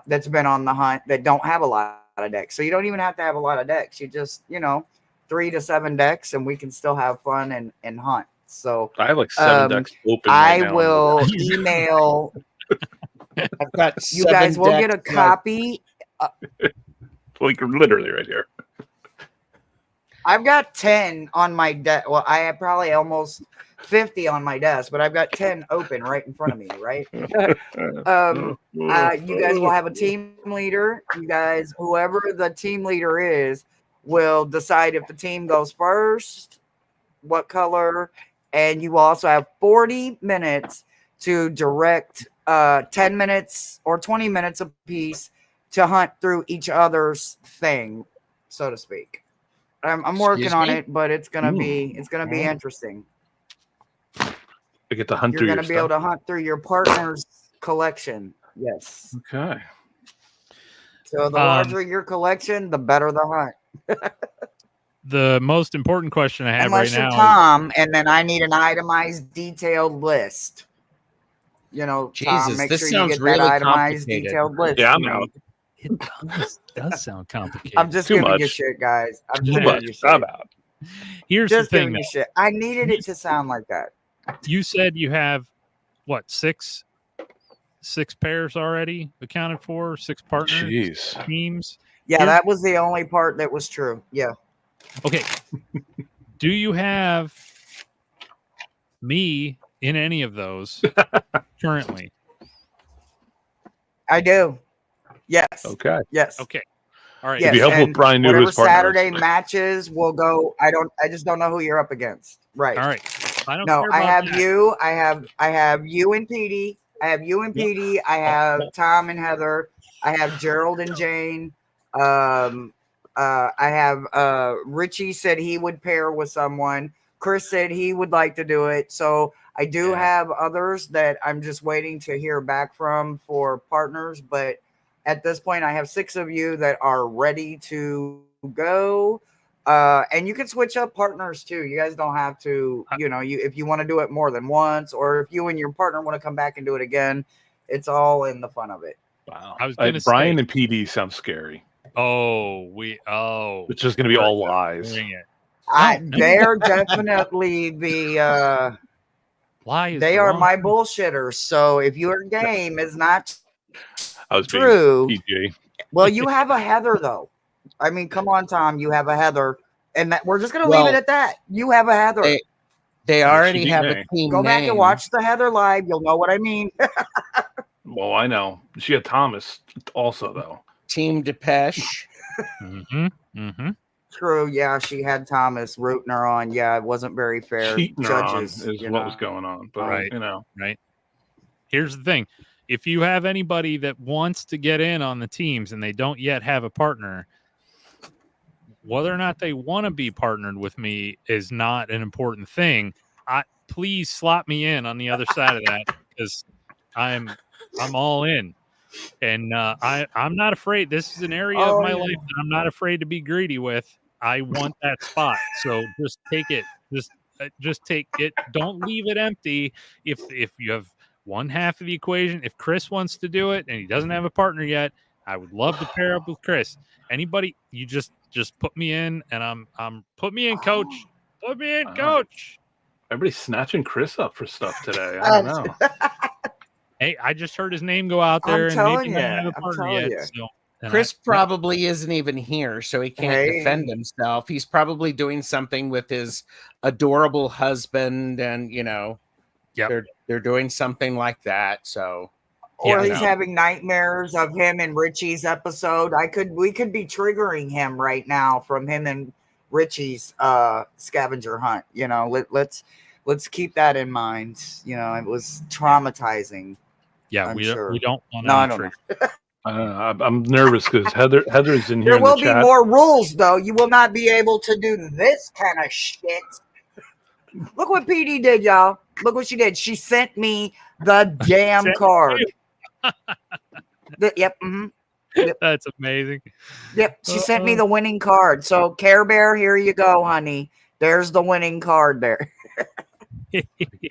that's been on the hunt that don't have a lot of decks. So you don't even have to have a lot of decks. You just 3 to 7 decks, and we can still have fun and hunt. So I have like 7 decks open I right now. will email. I've got You guys 7 will get a decks, copy. Like literally right here. I've got 10 on my desk. Well, I have probably almost 50 on my desk, but I've got 10 open right in front of me, right? You guys will have a team leader. You guys, whoever the team leader is, will decide if the team goes first, what color, and you will also have 40 minutes to direct 10 minutes or 20 minutes apiece to hunt through each other's thing, so to speak. I'm working on it, but it's gonna be interesting. I get to hunt You're through gonna your be stuff. able to hunt through your partner's collection. Yes. Okay. So the larger your collection, the better the hunt. The most important question I have Unless right you're now Tom, and then I need an itemized, detailed list. Tom, Jesus, make this sure you sounds get really that itemized, complicated. detailed list. Yeah, to I'm me. out. it does sound complicated. I'm just Too giving you much. shit, guys. I'm just Too giving much. you shit. I'm out. Here's Just the thing, giving though. you shit. I needed it to sound like that. You said you have what, 6 pairs already accounted for, 6 partners, Jeez. teams. Yeah, that was the only part that was true. Yeah. Okay. Do you have me in any of those currently? I do. Yes. Okay. Yes. Okay. All right. Yes. It'd be helpful and if Brian knew who whatever his partner Saturday is. matches will go. I just don't know who you're up against. Right. All right. I don't No, care I about have that. you. I have you and Petey. I have you and Petey. I have Tom and Heather. I have Gerald and Jane. I have Richie said he would pair with someone. Chris said he would like to do it. So I do have others that I'm just waiting to hear back from for partners. But at this point, I have 6 of you that are ready to go. And you can switch up partners too. You guys don't have to, if you want to do it more than once, or if you and your partner want to come back and do it again, it's all in the fun of it. Wow. I was gonna Brian say, and PD sound scary. it's just going to be all lies. Bring it. They're definitely the Lies. they are my bullshitters. So if your game is not true, well, you have a Heather though. I mean, come on, Tom, you have a Heather, and that we're just gonna leave it at that. You have a Heather. They already have a team. Go back and watch the Heather live. You'll know what I mean. Well, I know she had Thomas also though. Team Depeche. True. Yeah, she had Thomas rooting her on. Yeah, it wasn't very fair. Cheating her Judges on is what was going on. But right. Right. Here's the thing. If you have anybody that wants to get in on the teams and they don't yet have a partner, whether or not they want to be partnered with me is not an important thing. Please slot me in on the other side of that, because I'm all in. And I'm not afraid. This is an area of my life that I'm not afraid to be greedy with. I want that spot. So just take it Just take it. Don't leave it empty. If you have one half of the equation, if Chris wants to do it and he doesn't have a partner yet, I would love to pair up with Chris. Anybody, you just put me in, and I'm put me in, coach. Put me in, coach. Everybody's snatching Chris up for stuff today. I don't know. Hey, I just heard his name go out there, and maybe not have a partner yet. So, Chris probably isn't even here, so he can't defend himself. He's probably doing something with his adorable husband, and they're doing something like that. So, or he's having nightmares of him and Richie's episode. We could be triggering him right now from him and Richie's scavenger hunt. Let's keep that in mind. It was traumatizing. Yeah, we don't want to. No, I don't know. I'm nervous because Heather's in here. There will be more rules, though. You will not be able to do this kind of shit. Look what PD did, y'all. Look what she did. She sent me the damn card. Yep. That's amazing. Yep. She sent me the winning card. So, Care Bear, here you go, honey. There's the winning card there.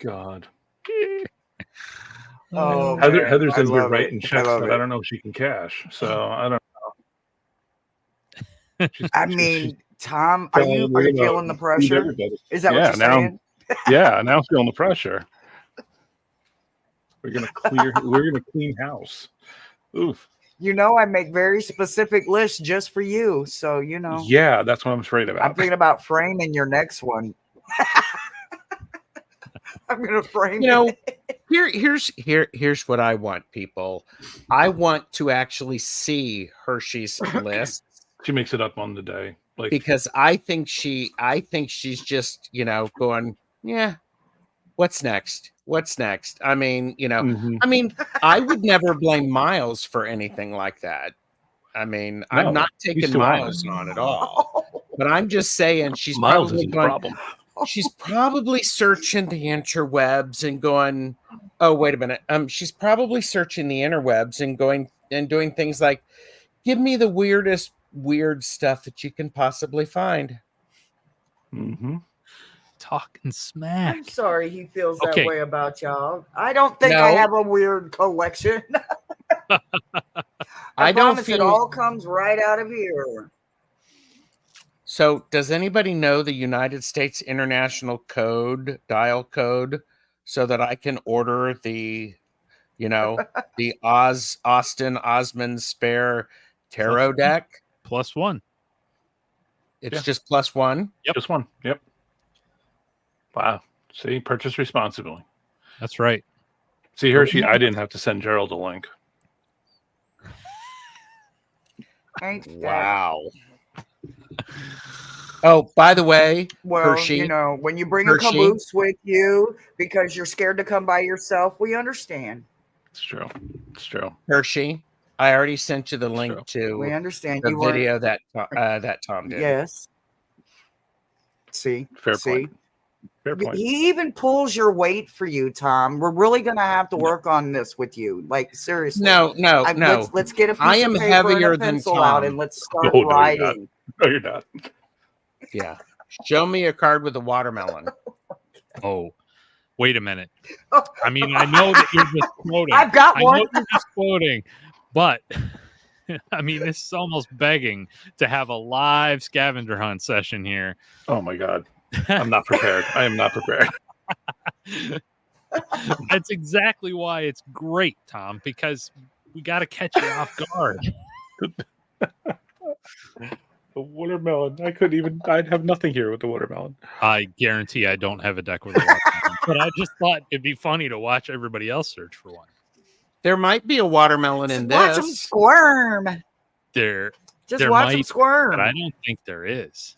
God. Oh, Heather's in here writing checks, but I don't know if she can cash. So I don't know. I mean, Tom, are you feeling the pressure? Is that what you're saying? Now I'm feeling the pressure. We're gonna clean house. Oof. I make very specific lists just for you, so Yeah, that's what I'm afraid about. I'm thinking about framing your next one. I'm gonna frame. Here's what I want, people. I want to actually see Hershe's list. She makes it up on the day, because I think she's just going, yeah. What's next? I mean, I would never blame Miles for anything like that. I mean, I'm not taking Miles on at all. But I'm just saying she's Miles probably is the problem. She's probably searching the interwebs and going, oh, wait a minute. She's probably searching the interwebs and going and doing things like, give me the weirdest weird stuff that you can possibly find. Mm-hmm. Talking smack. I'm sorry he feels that way about y'all. I don't think I have a weird collection. I don't feel it all comes right out of here. So, does anybody know the United States International Code, dial code, so that I can order the, the Austin Osmond Spare Tarot deck? +1. It's just +1? Yep. Just one. Yep. Wow. See, purchase responsibly. That's right. See, Hershe, I didn't have to send Gerald a link. Wow. Oh, by the way, Hershe, when you bring a caboose with you because you're scared to come by yourself, we understand. It's true. Hershe, I already sent you the link to we understand the video that Tom did. Yes. See? Fair point. He even pulls your weight for you, Tom. We're really going to have to work on this with you. Like, seriously. No. Let's get a piece of paper and a pencil out and let's start writing. No, you're not. Yeah. Show me a card with a watermelon. Oh, wait a minute. I mean, I know that you're just quoting. I've got one. I know you're just quoting, but I mean, this is almost begging to have a live scavenger hunt session here. Oh my God. I'm not prepared. I am not prepared. That's exactly why it's great, Tom, because we got to catch you off guard. The watermelon. I'd have nothing here with the watermelon. I guarantee I don't have a deck with a watermelon, but I just thought it'd be funny to watch everybody else search for one. There might be a watermelon in this. Watch them squirm. There watch them squirm. But I don't think there is.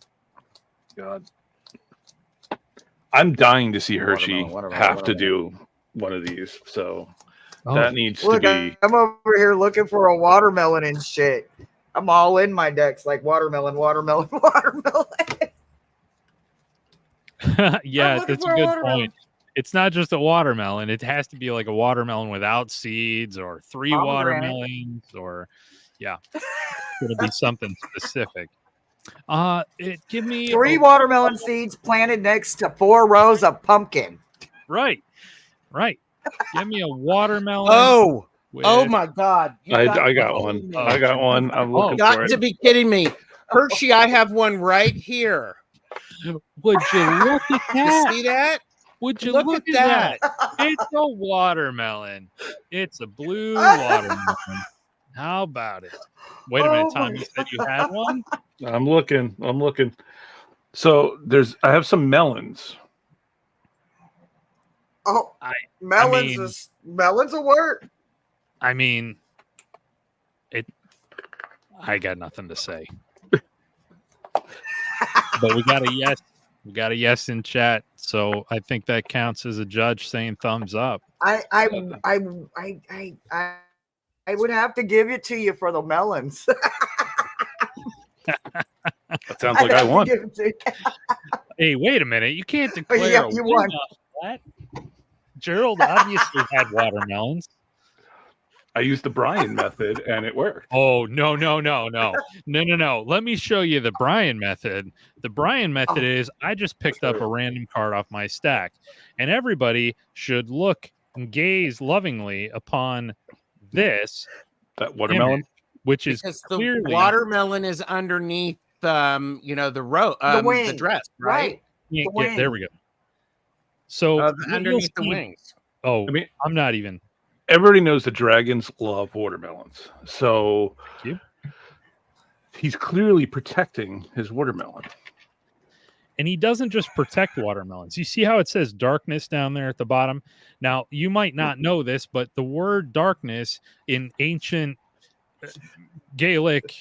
God. I'm dying to see Hershe have to do one of these. So that needs to be. I'm over here looking for a watermelon and shit. I'm all in my decks like watermelon. Yeah, that's a good point. It's not just a watermelon. It has to be like a watermelon without seeds or 3 watermelons or, it's going to be something specific. Give me 3 watermelon seeds planted next to 4 rows of pumpkin. right. Give me a watermelon. Oh with- my God! I got got to be one. kidding me. I got one. I'm looking Got for to it. be kidding me, Hershey! I have one right here. Would you look at You that? see that? Would you Look look at at that. It's a watermelon. It's a blue watermelon. How about it? Wait a minute, Oh Tom. my You said you had one? I'm looking. So I have some melons. Oh, I melons will work. I mean, I got nothing to say. But we got a yes. We got a yes in chat, so I think that counts as a judge saying thumbs up. I would have to give it to you for the melons. That sounds like I have to won. give it to you. Hey, wait a minute! You can't declare Yeah, a you win won. off that. Gerald obviously had watermelons. I used the Brian method and it worked. Oh, no. Let me show you the Brian method. The Brian method is I just picked up a random card off my stack, and everybody should look and gaze lovingly upon this That watermelon. image, which is Because clearly the watermelon is underneath, the row, The wing. the dress, right? can't the get, there wing. we go. So what you'll Underneath the see- wings. Oh, I mean, I'm not even. everybody knows the dragons love watermelons. So Thank you. he's clearly protecting his watermelon. And he doesn't just protect watermelons. You see how it says darkness down there at the bottom? Now, you might not know this, but the word darkness in ancient Gaelic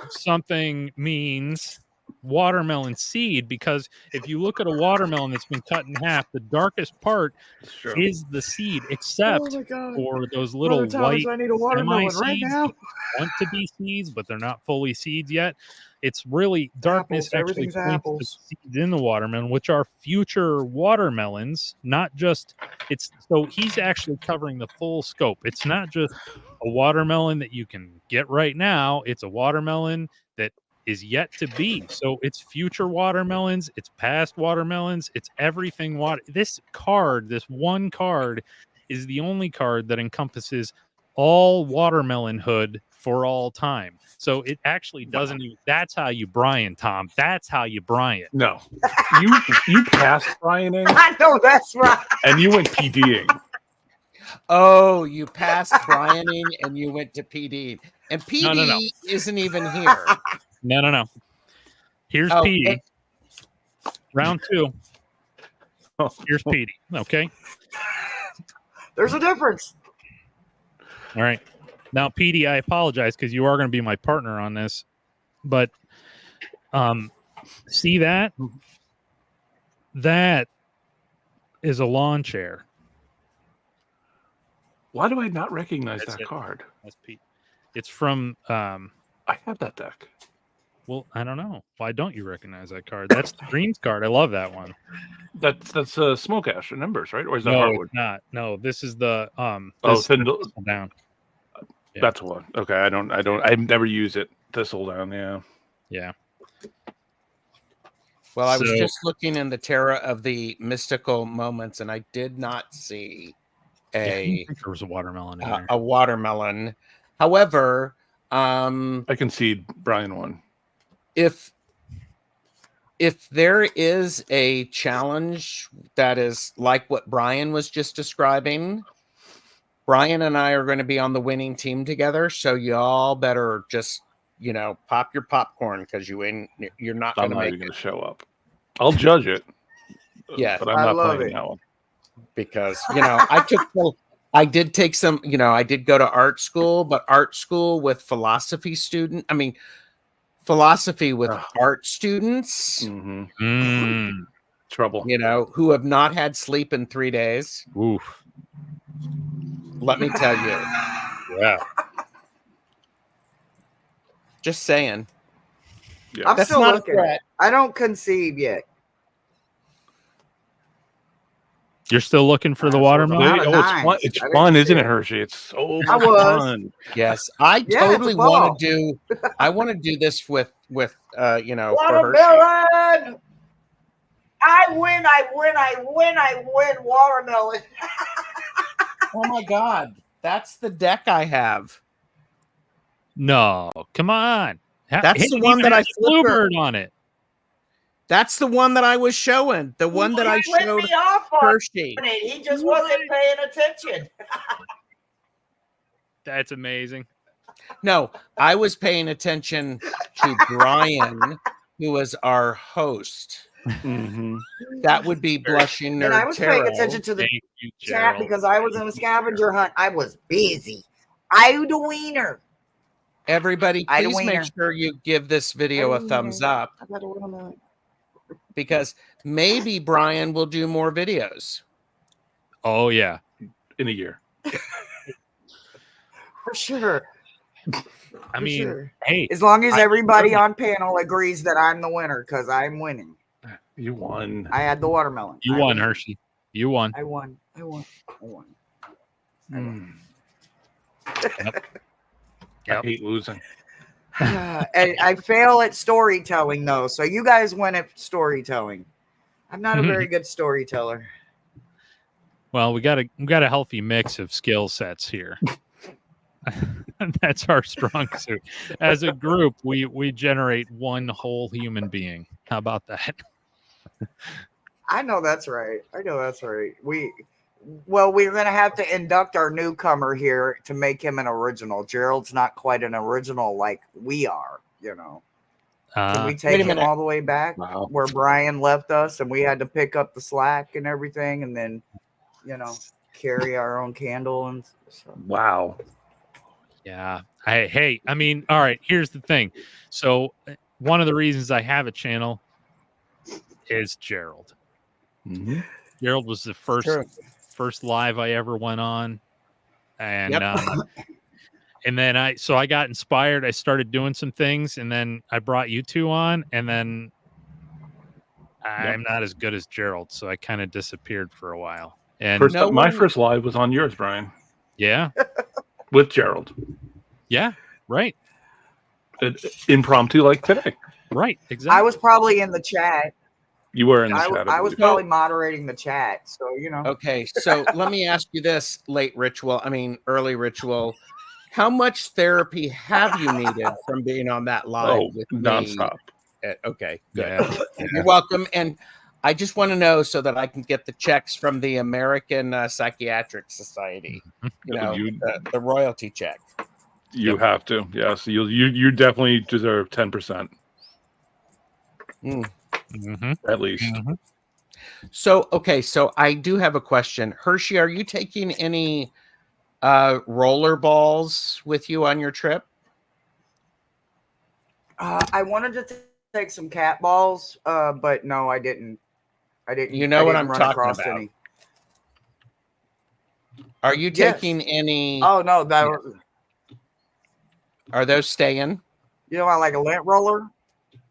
something means watermelon seed, because if you look at a watermelon that's been cut in half, the darkest part Sure. is the seed, except Oh my God. for those little Brother Thomas, white I need a watermelon right semi-seeds now. that want to be seeds, but they're not fully seeds yet. It's really darkness Apples, actually everything's points to apples. seeds in the watermelon, which are future watermelons, not just it's so he's actually covering the full scope. It's not just a watermelon that you can get right now, it's a watermelon that is yet to be. So it's future watermelons, it's past watermelons, it's everything water. This one card is the only card that encompasses all watermelonhood for all time. So it actually doesn't even, that's how you Brian, Tom. That's how you Brian. No. You passed Brianing I know that's right. and you went PDing. Oh, you passed Brianing and you went to PD. And PD No. isn't even here. No. Here's Oh, PD. and- Round 2. Here's PD. Okay. There's a difference. All right. Now, PD, I apologize because you are going to be my partner on this, but see that? That is a lawn chair. Why do I not recognize That's that it. card? That's Pete. It's from I have that deck. well, I don't know. Why don't you recognize that card? That's the Greens card. I love that one. That's smoke ash and embers, right? Or is that No, hardwood? it's not. No, this is the Oh, Thistle down. Yeah. That's one. Okay, I've never used it. Thistle down, yeah. Yeah. Well, I was So- just looking in the Tarot of the mystical moments, and I did not see I a think there was a watermelon in there. a watermelon. However, I concede Brian won. if there is a challenge that is like what Brian was just describing, Brian and I are going to be on the winning team together. So y'all better just, pop your popcorn because you're not I'm going to not make even it going to show up. I'll judge it. Yeah, but I'm I not love playing it. that one. because, I did take some, I did go to art school, but art school with philosophy with Ugh. art students, Mm-hmm. Mm. Trouble. who have not had sleep in 3 days. Oof. Let me tell you. Yeah. Just saying. Yeah. I'm That's still not a looking. threat. I don't conceive yet. You're still looking for the That's watermelon? Out of It's fun. nines. It's I didn't fun, see isn't it, it. Hershey? It's so I much was. fun. Yes, I Yeah, totally it's a ball. want to do. I want to do this with with for Hershe. Watermelon! I win, watermelon. Oh my God, that's the deck I have. No, come on. That's the It one even that I has a flipped bluebird on it. That's the one that I was showing. The one that I He showed me off on Hershey. it. He just wasn't paying attention. That's amazing. No, I was paying attention to Brian, who was our host. Mm-hmm. That would be Blushing Nerd And I was paying Tarot. attention to the Thank you, chat Gerald. because I was in a scavenger hunt. I was busy. I the wiener. Everybody, I the please make wiener. sure you give this video a thumbs up, I got a watermelon. because maybe Brian will do more videos. Oh yeah. In a year. For sure. I For mean, sure. hey, As long as I- everybody on panel agrees that I'm the winner, because I'm winning. You won. I had the watermelon. you I won, win. Hershey. You won. I won. I won. I won. Mm. Yep. I hate losing. And I fail at storytelling though, so you guys win at storytelling. I'm not a very good storyteller. Well, we got a healthy mix of skill sets here. That's our strong suit. As a group, we generate one whole human being. How about that? I know that's right. I know that's right. We're gonna have to induct our newcomer here to make him an original. Gerald's not quite an original like we are, you know. Can we take him all the way back where Brian left us and we had to pick up the slack and everything and then, you know, carry our own candle and stuff? Wow. Yeah. I mean, all right, here's the thing. So one of the reasons I have a channel is Gerald. Mm-hmm. Gerald was the first live I ever went on. And and then I got inspired. I started doing some things and then I brought you two on and then I'm not as good as Gerald, so I kind of disappeared for a while. And my first live was on yours, Brian. Yeah. With Gerald. Yeah, right. Impromptu like today. Right, exactly. I was probably in the chat. You were in the chat. I was probably moderating the chat, so you know. Okay, so let me ask you this, early ritual. How much therapy have you needed from being on that live with nonstop. Me? Okay, good. Yeah. You're welcome. And I just want to know so that I can get the checks from the American Psychiatric Society. You know, the royalty check. You have to. Yes, you definitely deserve 10%. At least. So I do have a question. Hershey, are you taking any roller balls with you on your trip? I wanted to take some cat balls, but no, I didn't. You know what I'm talking about. Any. Are you taking any? Oh no, Are those staying? You know, like a lint roller,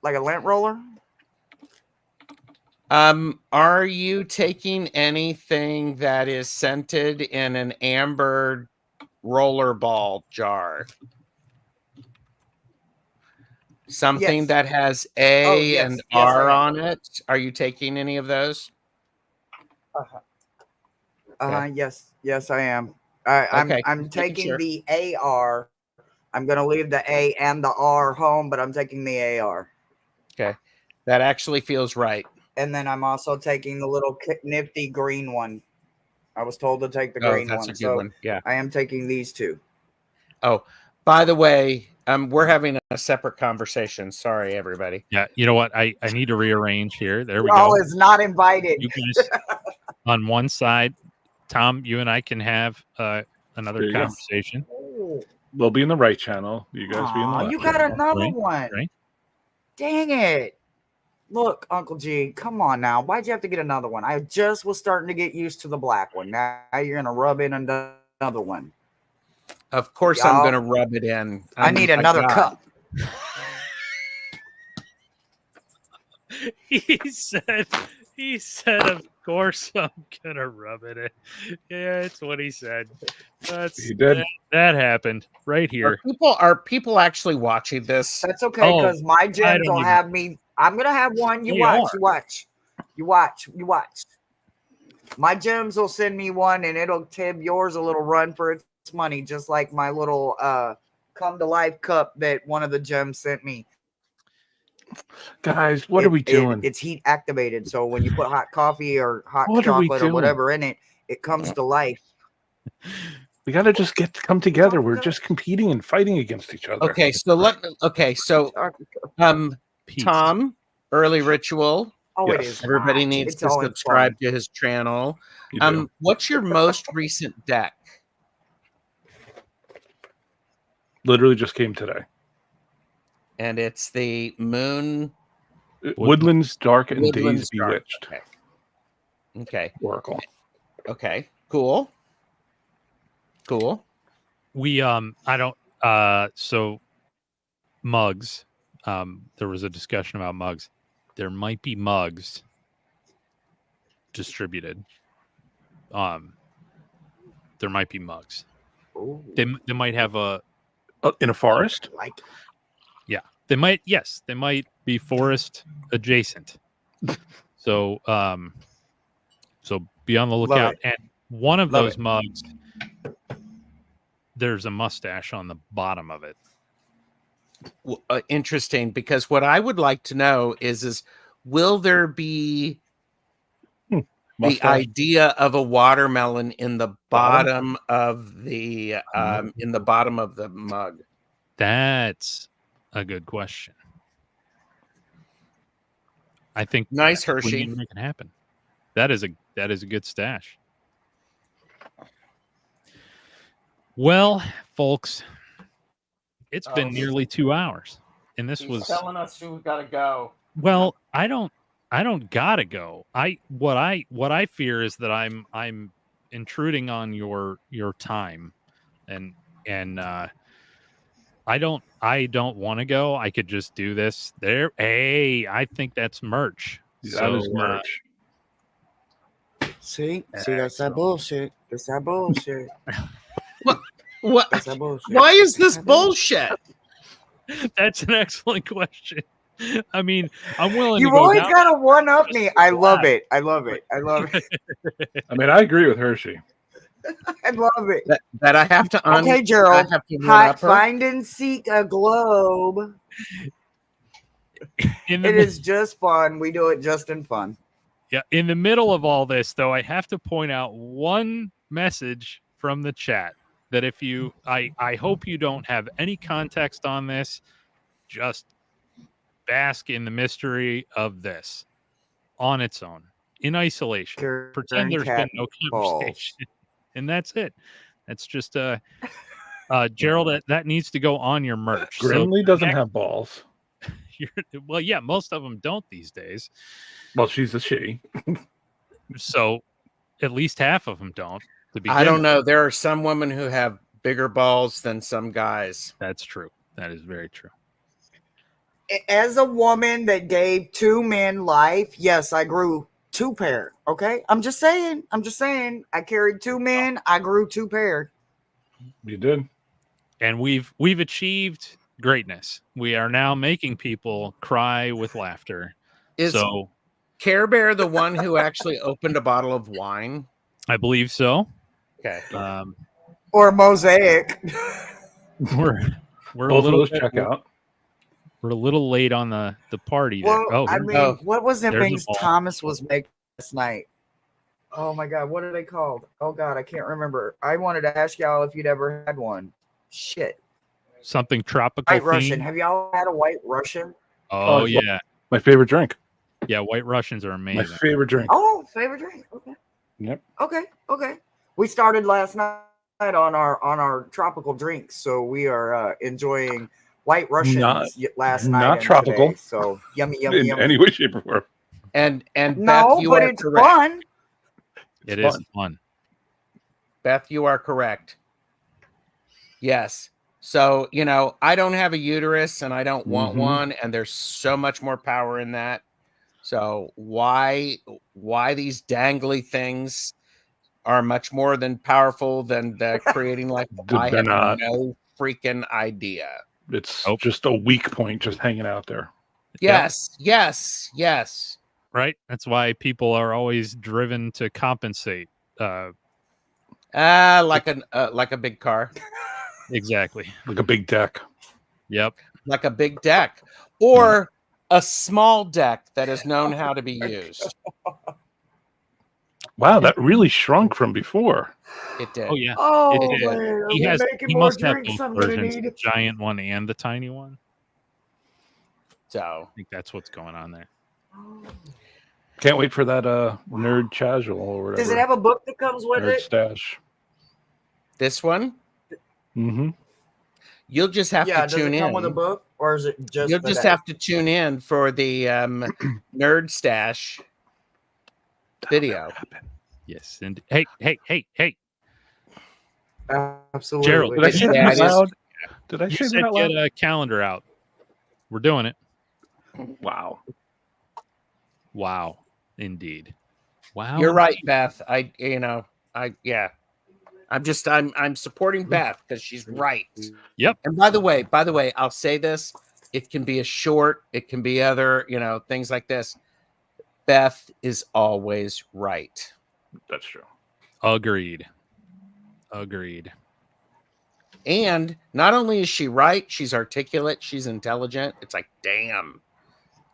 like a lint roller. Are you taking anything that is scented in an amber rollerball jar? Something that has A and R on it. Are you taking any of those? Yes, I am. I'm taking the AR. I'm gonna leave the A and the R home, but I'm taking the AR. Okay, that actually feels right. And then I'm also taking the little nifty green one. I was told to take the green that's one. a good one. Yeah, I am taking these two. Oh, by the way, we're having a separate conversation. Sorry, everybody. Yeah, you know what? I need to rearrange here. There we Y'all go. is not invited. You guys on one side. Tom, you and I can have another conversation. We'll be in the right channel. You guys be in the left. You got channel. another one. Right? Dang it. Look, Uncle G, come on now. Why'd you have to get another one? I just was starting to get used to the black one. Now you're going to rub in another one. Of course, I'm going to rub it in. I need another cup. He said He said, "Of course I'm gonna rub it in." Yeah, it's what he said. He did. That happened right here. Are people actually watching this? That's okay, Oh, because my gems don't will even- have me. I'm gonna have one. You They watch. are. You watch. You watch. You watch. My gems will send me one, and it'll give yours a little run for its money, just like my little come to life cup that one of the gems sent me. Guys, what are we doing? It's heat activated, so when you put hot coffee or hot What are we chocolate or doing? whatever in it, it comes to life. We got to just come together. We're just competing and fighting against each other. Okay, so Peace. Tom, Early Ritual. Oh, it Yes. is. Everybody not. needs It's to all in subscribe fun. to his channel. You do. What's your most recent deck? Literally just came today. And it's the Moon Woodlands Dark and Woodlands Days Dark. Bewitched Okay. Oracle. Okay. Cool. We I don't so mugs. There was a discussion about mugs. There might be mugs distributed. There might be mugs. Ooh, They might have a In a forest? like they might be forest adjacent. So so be on the lookout. it. And one of Love those it. mugs, there's a mustache on the bottom of it. Interesting, because what I would like to know is will there be the Mustache? idea of a watermelon in the bottom of the mug? That's a good question. I think Nice, we Hershey. need to make it happen. That is a good stash. Well, folks, it's been nearly 2 hours, and this was telling us we gotta go. well. I don't gotta go. What I fear is that I'm intruding on your time, and I don't want to go. I could just do this there. Hey, I think that's merch. That is merch. see, that's that bullshit. That's that bullshit. What? That's that bullshit. Why is this That's that bullshit? That's an excellent question. I mean, I'm willing You've to go always down. got to one up me. I love it. I love it. I love it. I mean, I agree with Hershey. I love it. That I have to Okay, Gerald. I have to one Hot, up her? find and seek a globe. In the It is just fun. We do it just in fun. Yeah, in the middle of all this, though, I have to point out one message from the chat that if you, I hope you don't have any context on this, just bask in the mystery of this on its own, in isolation. Pretend there's been no conversation, and that's it. That's just Gerald. That needs to go on your merch. Grimly doesn't have balls. Well, yeah, most of them don't these days. Well, she's a she. So at least half of them don't. I don't know. There are some women who have bigger balls than some guys. That's true. That is very true. As a woman that gave 2 men life, yes, I grew 2 pair. Okay, I'm just saying. I carried 2 men. I grew 2 pair. You did. And we've achieved greatness. We are now making people cry with laughter. Is Care Bear the one who actually opened a bottle of wine? I believe so. Okay. Or mosaic. We're Both of those check out. We're a little late on the party there. Well, I mean, what was the there's things a ball. Thomas was making last night? Oh my God, what are they called? Oh God, I can't remember. I wanted to ask y'all if you'd ever had one. Shit. Something tropical. White Russian. themed. Have y'all had a White Russian? Oh, Oh, yeah. My favorite drink. Yeah, White Russians are My amazing. favorite drink. Oh, favorite drink. Okay. Yep. Okay. We started last night on our tropical drinks, so we are enjoying White Russians last night. Not and tropical. today. So yummy. In any way, shape, or form. And No, Beth, you but are it's correct. fun. It is fun. Beth, you are correct. Yes. So, I don't have a uterus and I don't want one, and there's so much more power in that. So why these dangly things are much more than powerful than the creating life? I They're have not. no freaking idea. It's Nope. just a weak point just hanging out there. Yes, yes. Right. That's why people are always driven to compensate. Like a big car, Exactly. Like a big deck. Yep. like a big deck, or a small deck that is known how to be used. Wow, that really shrunk from before. It did. Oh yeah. Oh, It is. man, are He we has. making He more must have drinks both I'm gonna versions: need? the giant one and the tiny one. So I think that's what's going on there. Can't wait for that nerd casual or whatever. Does it have a book that comes with nerd it? stash? this one, Mm-hmm. you'll just have Yeah, to does tune it come with a in. book, or is it just? You'll the just deck? have to tune in for the nerd stash video. Yes. And hey. Absolutely. Gerald, Did I say Yeah, that out it is. loud? Did I You say said that out get loud? a calendar out. We're doing it. Wow. Wow. Indeed. Wow. You're right, indeed. Beth. I'm supporting Beth because she's right. Yep. And by the way, I'll say this: it can be a short, it can be other, things like this. Beth is always right. That's true. Agreed. And not only is she right, she's articulate, she's intelligent. It's like, damn.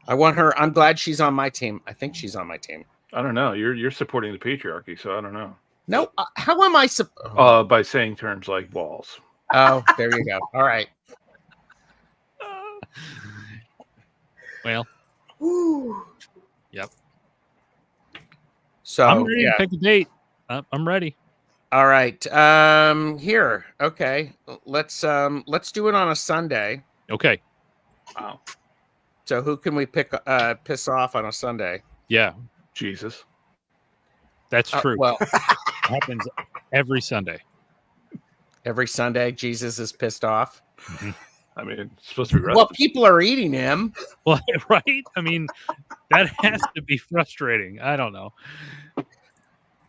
I want her. I'm glad she's on my team. I think she's on my team. I don't know. You're supporting the patriarchy, so I don't know. No, how am I? By saying terms like balls. Oh, there you go. All right. Well, Woo. yep. So I'm ready yeah. to pick a date. I'm ready. All right. Here. Okay. Let's do it on a Sunday. Okay. Wow. So who can we piss off on a Sunday? Yeah, Jesus. that's true. Well, Happens every Sunday. every Sunday Jesus is pissed off. I mean, it's supposed to be Well, rested. people are eating him. Well, right? I mean, that has to be frustrating. I don't know.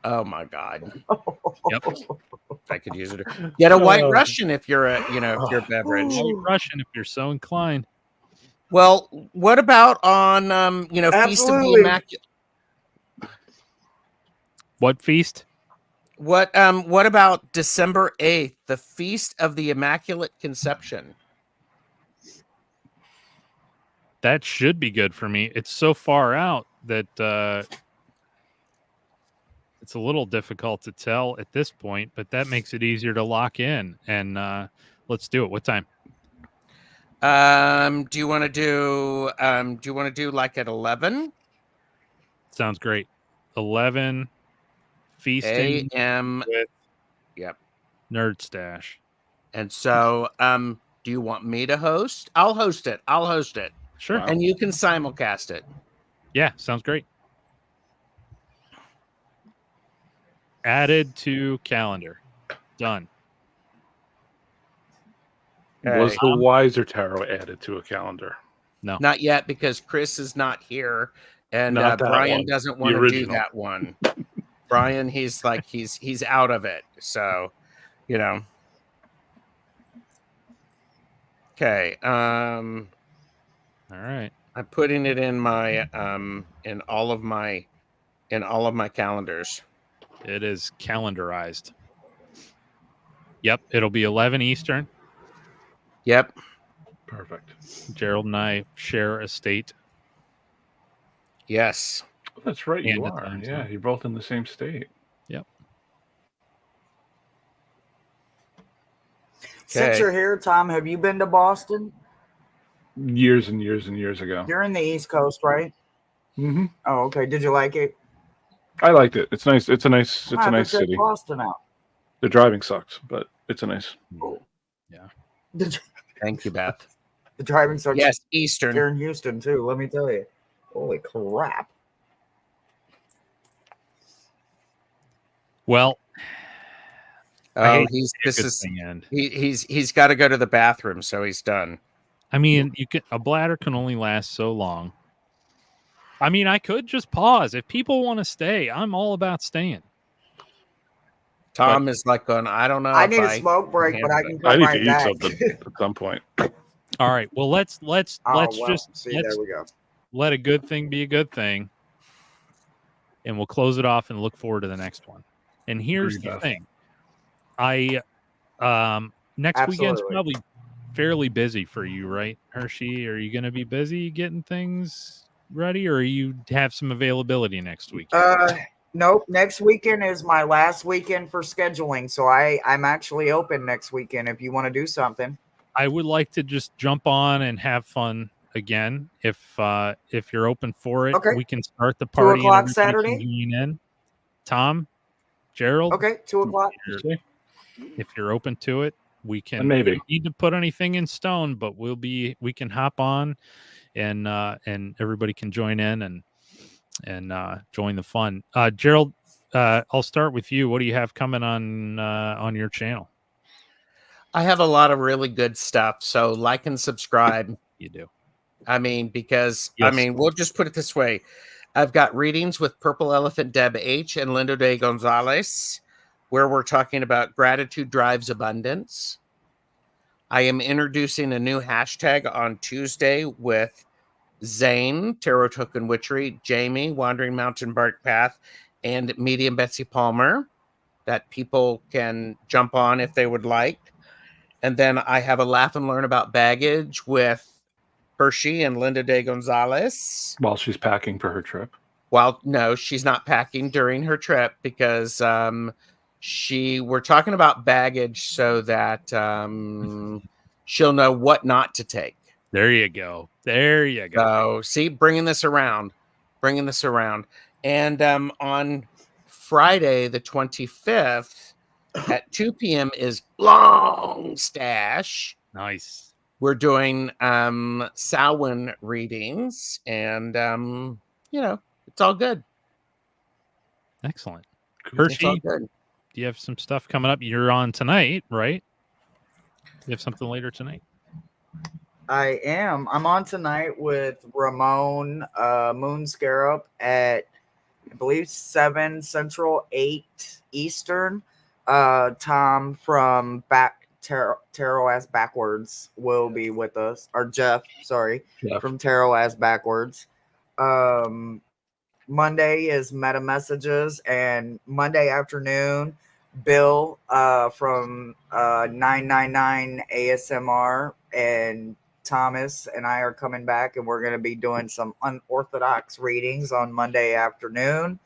Oh my God. Yep. I could use it. Get a White Russian if you're a beverage. White Russian if you're so inclined. Well, what about on Feast of the Absolutely. Immaculate? What feast? What about December 8th, the Feast of the Immaculate Conception? That should be good for me. It's so far out that it's a little difficult to tell at this point, but that makes it easier to lock in. And let's do it. What time? Do you want to do like at 11 Sounds great. 11 feasting a.m. with Yep. Nerd Stash. And so do you want me to host? I'll host it. Sure. Wow. And you can simulcast it. Yeah, sounds great. Added to calendar. Done. Was the Wiser Tarot added to a calendar? No. Not yet, because Chris is not here, and Not that Brian one. doesn't The want to do original. that one. Brian, he's out of it. So, Okay. All right. I'm putting it in my in all of my calendars. It is calendarized. Yep. It'll be 11 Eastern. Yep. Perfect. Gerald and I share a state. Yes. That's right. You And the are. time Yeah, zone. you're both in the same state. Yep. Since Okay. you're here, Tom, have you been to Boston? Years and years and years ago. You're in the East Coast, right? Mm-hmm. Oh, okay. Did you like it? I liked it. It's nice. It's a nice I have to check city. Boston out. The driving sucks, but it's a nice. The, Thank you, Beth. the driving sucks Yes, here Eastern. in Houston too. Let me tell you. Holy crap! Well, I Oh, hate he's to see a good thing end. he's got to go to the bathroom, so he's done. I mean, a bladder can only last so long. I mean, I could just pause. If people want to stay, I'm all about staying. Tom is like going, I don't know. I if need a smoke break, but I handle can it." I come need right to eat back. something at some point. All right. Well, let's Oh, well, just see, there we go. let a good thing be a good thing, and we'll close it off and look forward to the next one. And here's Agree, the Beth. thing. Next weekend's Absolutely. probably fairly busy for you, right, Hershey? Are you going to be busy getting things ready, or you have some availability next weekend? Nope. Next weekend is my last weekend for scheduling, so I'm actually open next weekend if you want to do something. I would like to just jump on and have fun again. If you're open for it, Okay. we can start the 2 party and o'clock everybody Saturday. can join in. Tom, Gerald, Okay, 2 o'clock. if you're open to it, we can. And maybe. We don't need to put anything in stone, but we can hop on and everybody can join in and join the fun. Gerald, I'll start with you. What do you have coming on your channel? I have a lot of really good stuff. So like and subscribe. You do. I mean, because Yes. we'll just put it this way. I've got readings with Purple Elephant Deb H and Linda de Gonzalez, where we're talking about gratitude drives abundance. I am introducing a new hashtag on Tuesday with Zane, Tarot Token Witchery, Jamie, Wandering Mountain Bark Path, and Medium Betsy Palmer that people can jump on if they would like. And then I have a Laugh and Learn About Baggage with Hershe and Linda de Gonzalez. While she's packing for her trip. Well, no, she's not packing during her trip because we're talking about baggage so that she'll know what not to take. There you go. There you go. So, see, bringing this around. And on Friday, the 25th at 2 p.m. is Long Stash. Nice. We're doing Samhain readings, and it's all good. Excellent. It's all Hershey, good. do you have some stuff coming up? You're on tonight, right? You have something later tonight? I am. I'm on tonight with Ramon Moon Scarab at, I believe, 7 Central, 8 Eastern. Tom from Tarot Ass Backwards will be with us. Or Jeff, sorry, from Tarot Ass Backwards. Monday is Meta Messages, and Monday afternoon, Bill from 999 ASMR and Thomas and I are coming back, and we're going to be doing some unorthodox readings on Monday afternoon.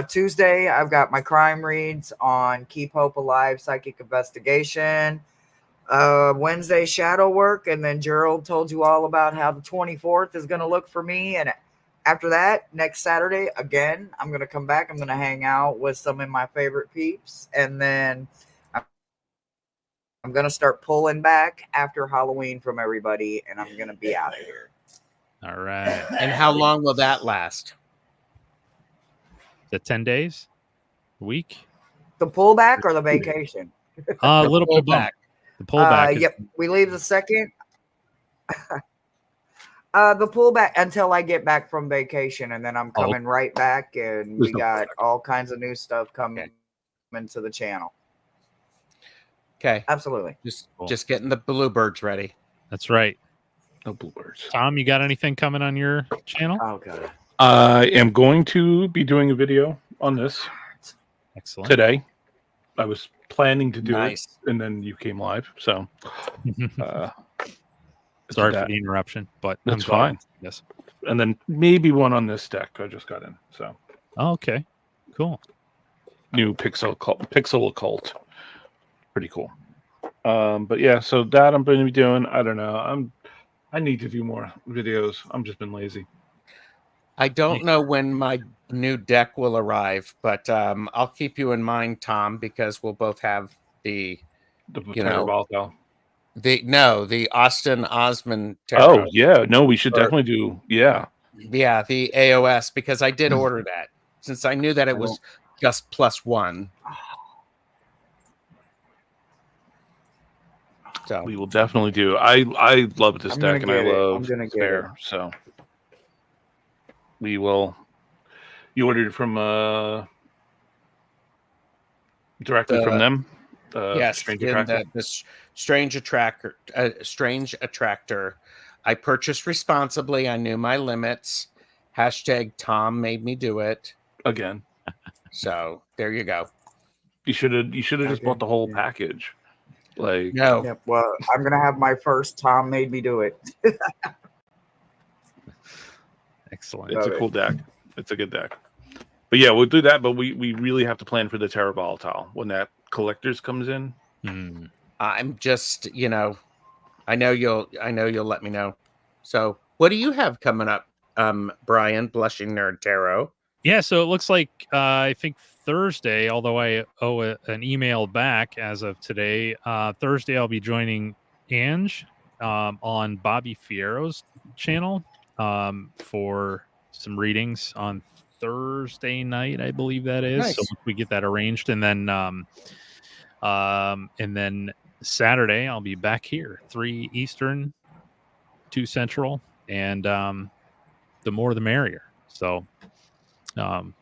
Tuesday, I've got my crime reads on Keep Hope Alive, Psychic Investigation. Wednesday, Shadow Work, and then Gerald told you all about how the 24th is going to look for me. And after that, next Saturday, again, I'm going to come back. I'm going to hang out with some of my favorite peeps, and then I'm going to start pulling back after Halloween from everybody, and I'm going to be out of here. All right. And how long will that last? Is it 10 days? A week? The pullback or the vacation? A little bit back. The pullback. Yep. We leave the second. The pullback until I get back from vacation, and then I'm coming right back, and we got all kinds of new stuff coming into the channel. Okay. Absolutely. Just getting the bluebirds ready. That's right. No bluebirds. Tom, you got anything coming on your channel? Oh, God. I am going to be doing a video on this Excellent. today. I was planning to do Nice. it, and then you came live. So, sorry for the interruption, but that's fine. Yes. And then maybe one on this deck. I just got in. So, okay, cool. New pixel occult. Pretty cool. But yeah, so that I'm going to be doing. I don't know. I need to do more videos. I'm just been lazy. I don't know when my new deck will arrive, but I'll keep you in mind, Tom, because we'll both have the Austin Osmond tarot. Oh yeah, no, we should definitely do. Yeah, the AOS, because I did order that since I knew that it was just +1. So we will definitely do. I love this deck, and I love Spare. So we will. You ordered from directly from them. Yes, Strange in Attractor. the Strange Attractor. Strange Attractor. I purchased responsibly. I knew my limits. Hashtag Tom made me do it. Again, So there you go. you should have just bought the whole Yeah. package. Like No, Yep. Well, I'm gonna have my first Tom made me do it. Excellent. it's a Love cool deck. It's a good deck. But yeah, we'll do that. But we really have to plan for the Terra Volatile when that collectors comes in. Mm. I'm just, I know you'll let me know. So what do you have coming up, Brian, Blushing Nerd Tarot? Yeah, so it looks like I think Thursday, although I owe an email back as of today, Thursday I'll be joining Ange on Bobby Fierro's channel for some readings on Thursday night, I believe that is. Nice. So we get that arranged, and then Saturday I'll be back here, 3 Eastern, 2 Central, and the more the merrier. So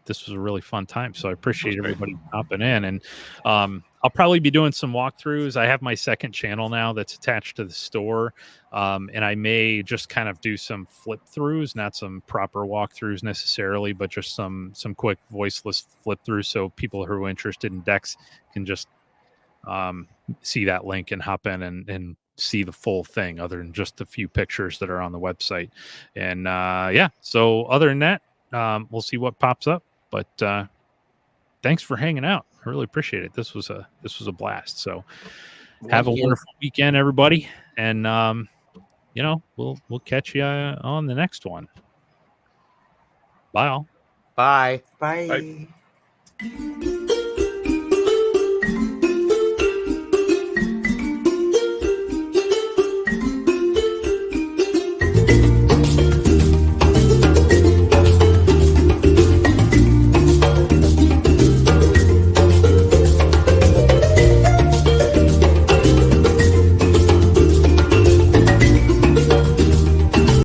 this was a really fun time. So I appreciate everybody hopping in. And I'll probably be doing some walkthroughs. I have my second channel now that's attached to the store. And I may just kind of do some flip throughs, not some proper walkthroughs necessarily, but just some quick voiceless flip throughs. So people who are interested in decks can just see that link and hop in and see the full thing other than just a few pictures that are on the website. And yeah, so other than that, we'll see what pops up, but thanks for hanging out. I really appreciate it. This was a blast. So have a wonderful weekend, everybody, and we'll catch you on the next one. Bye all. Bye. Bye. Bye.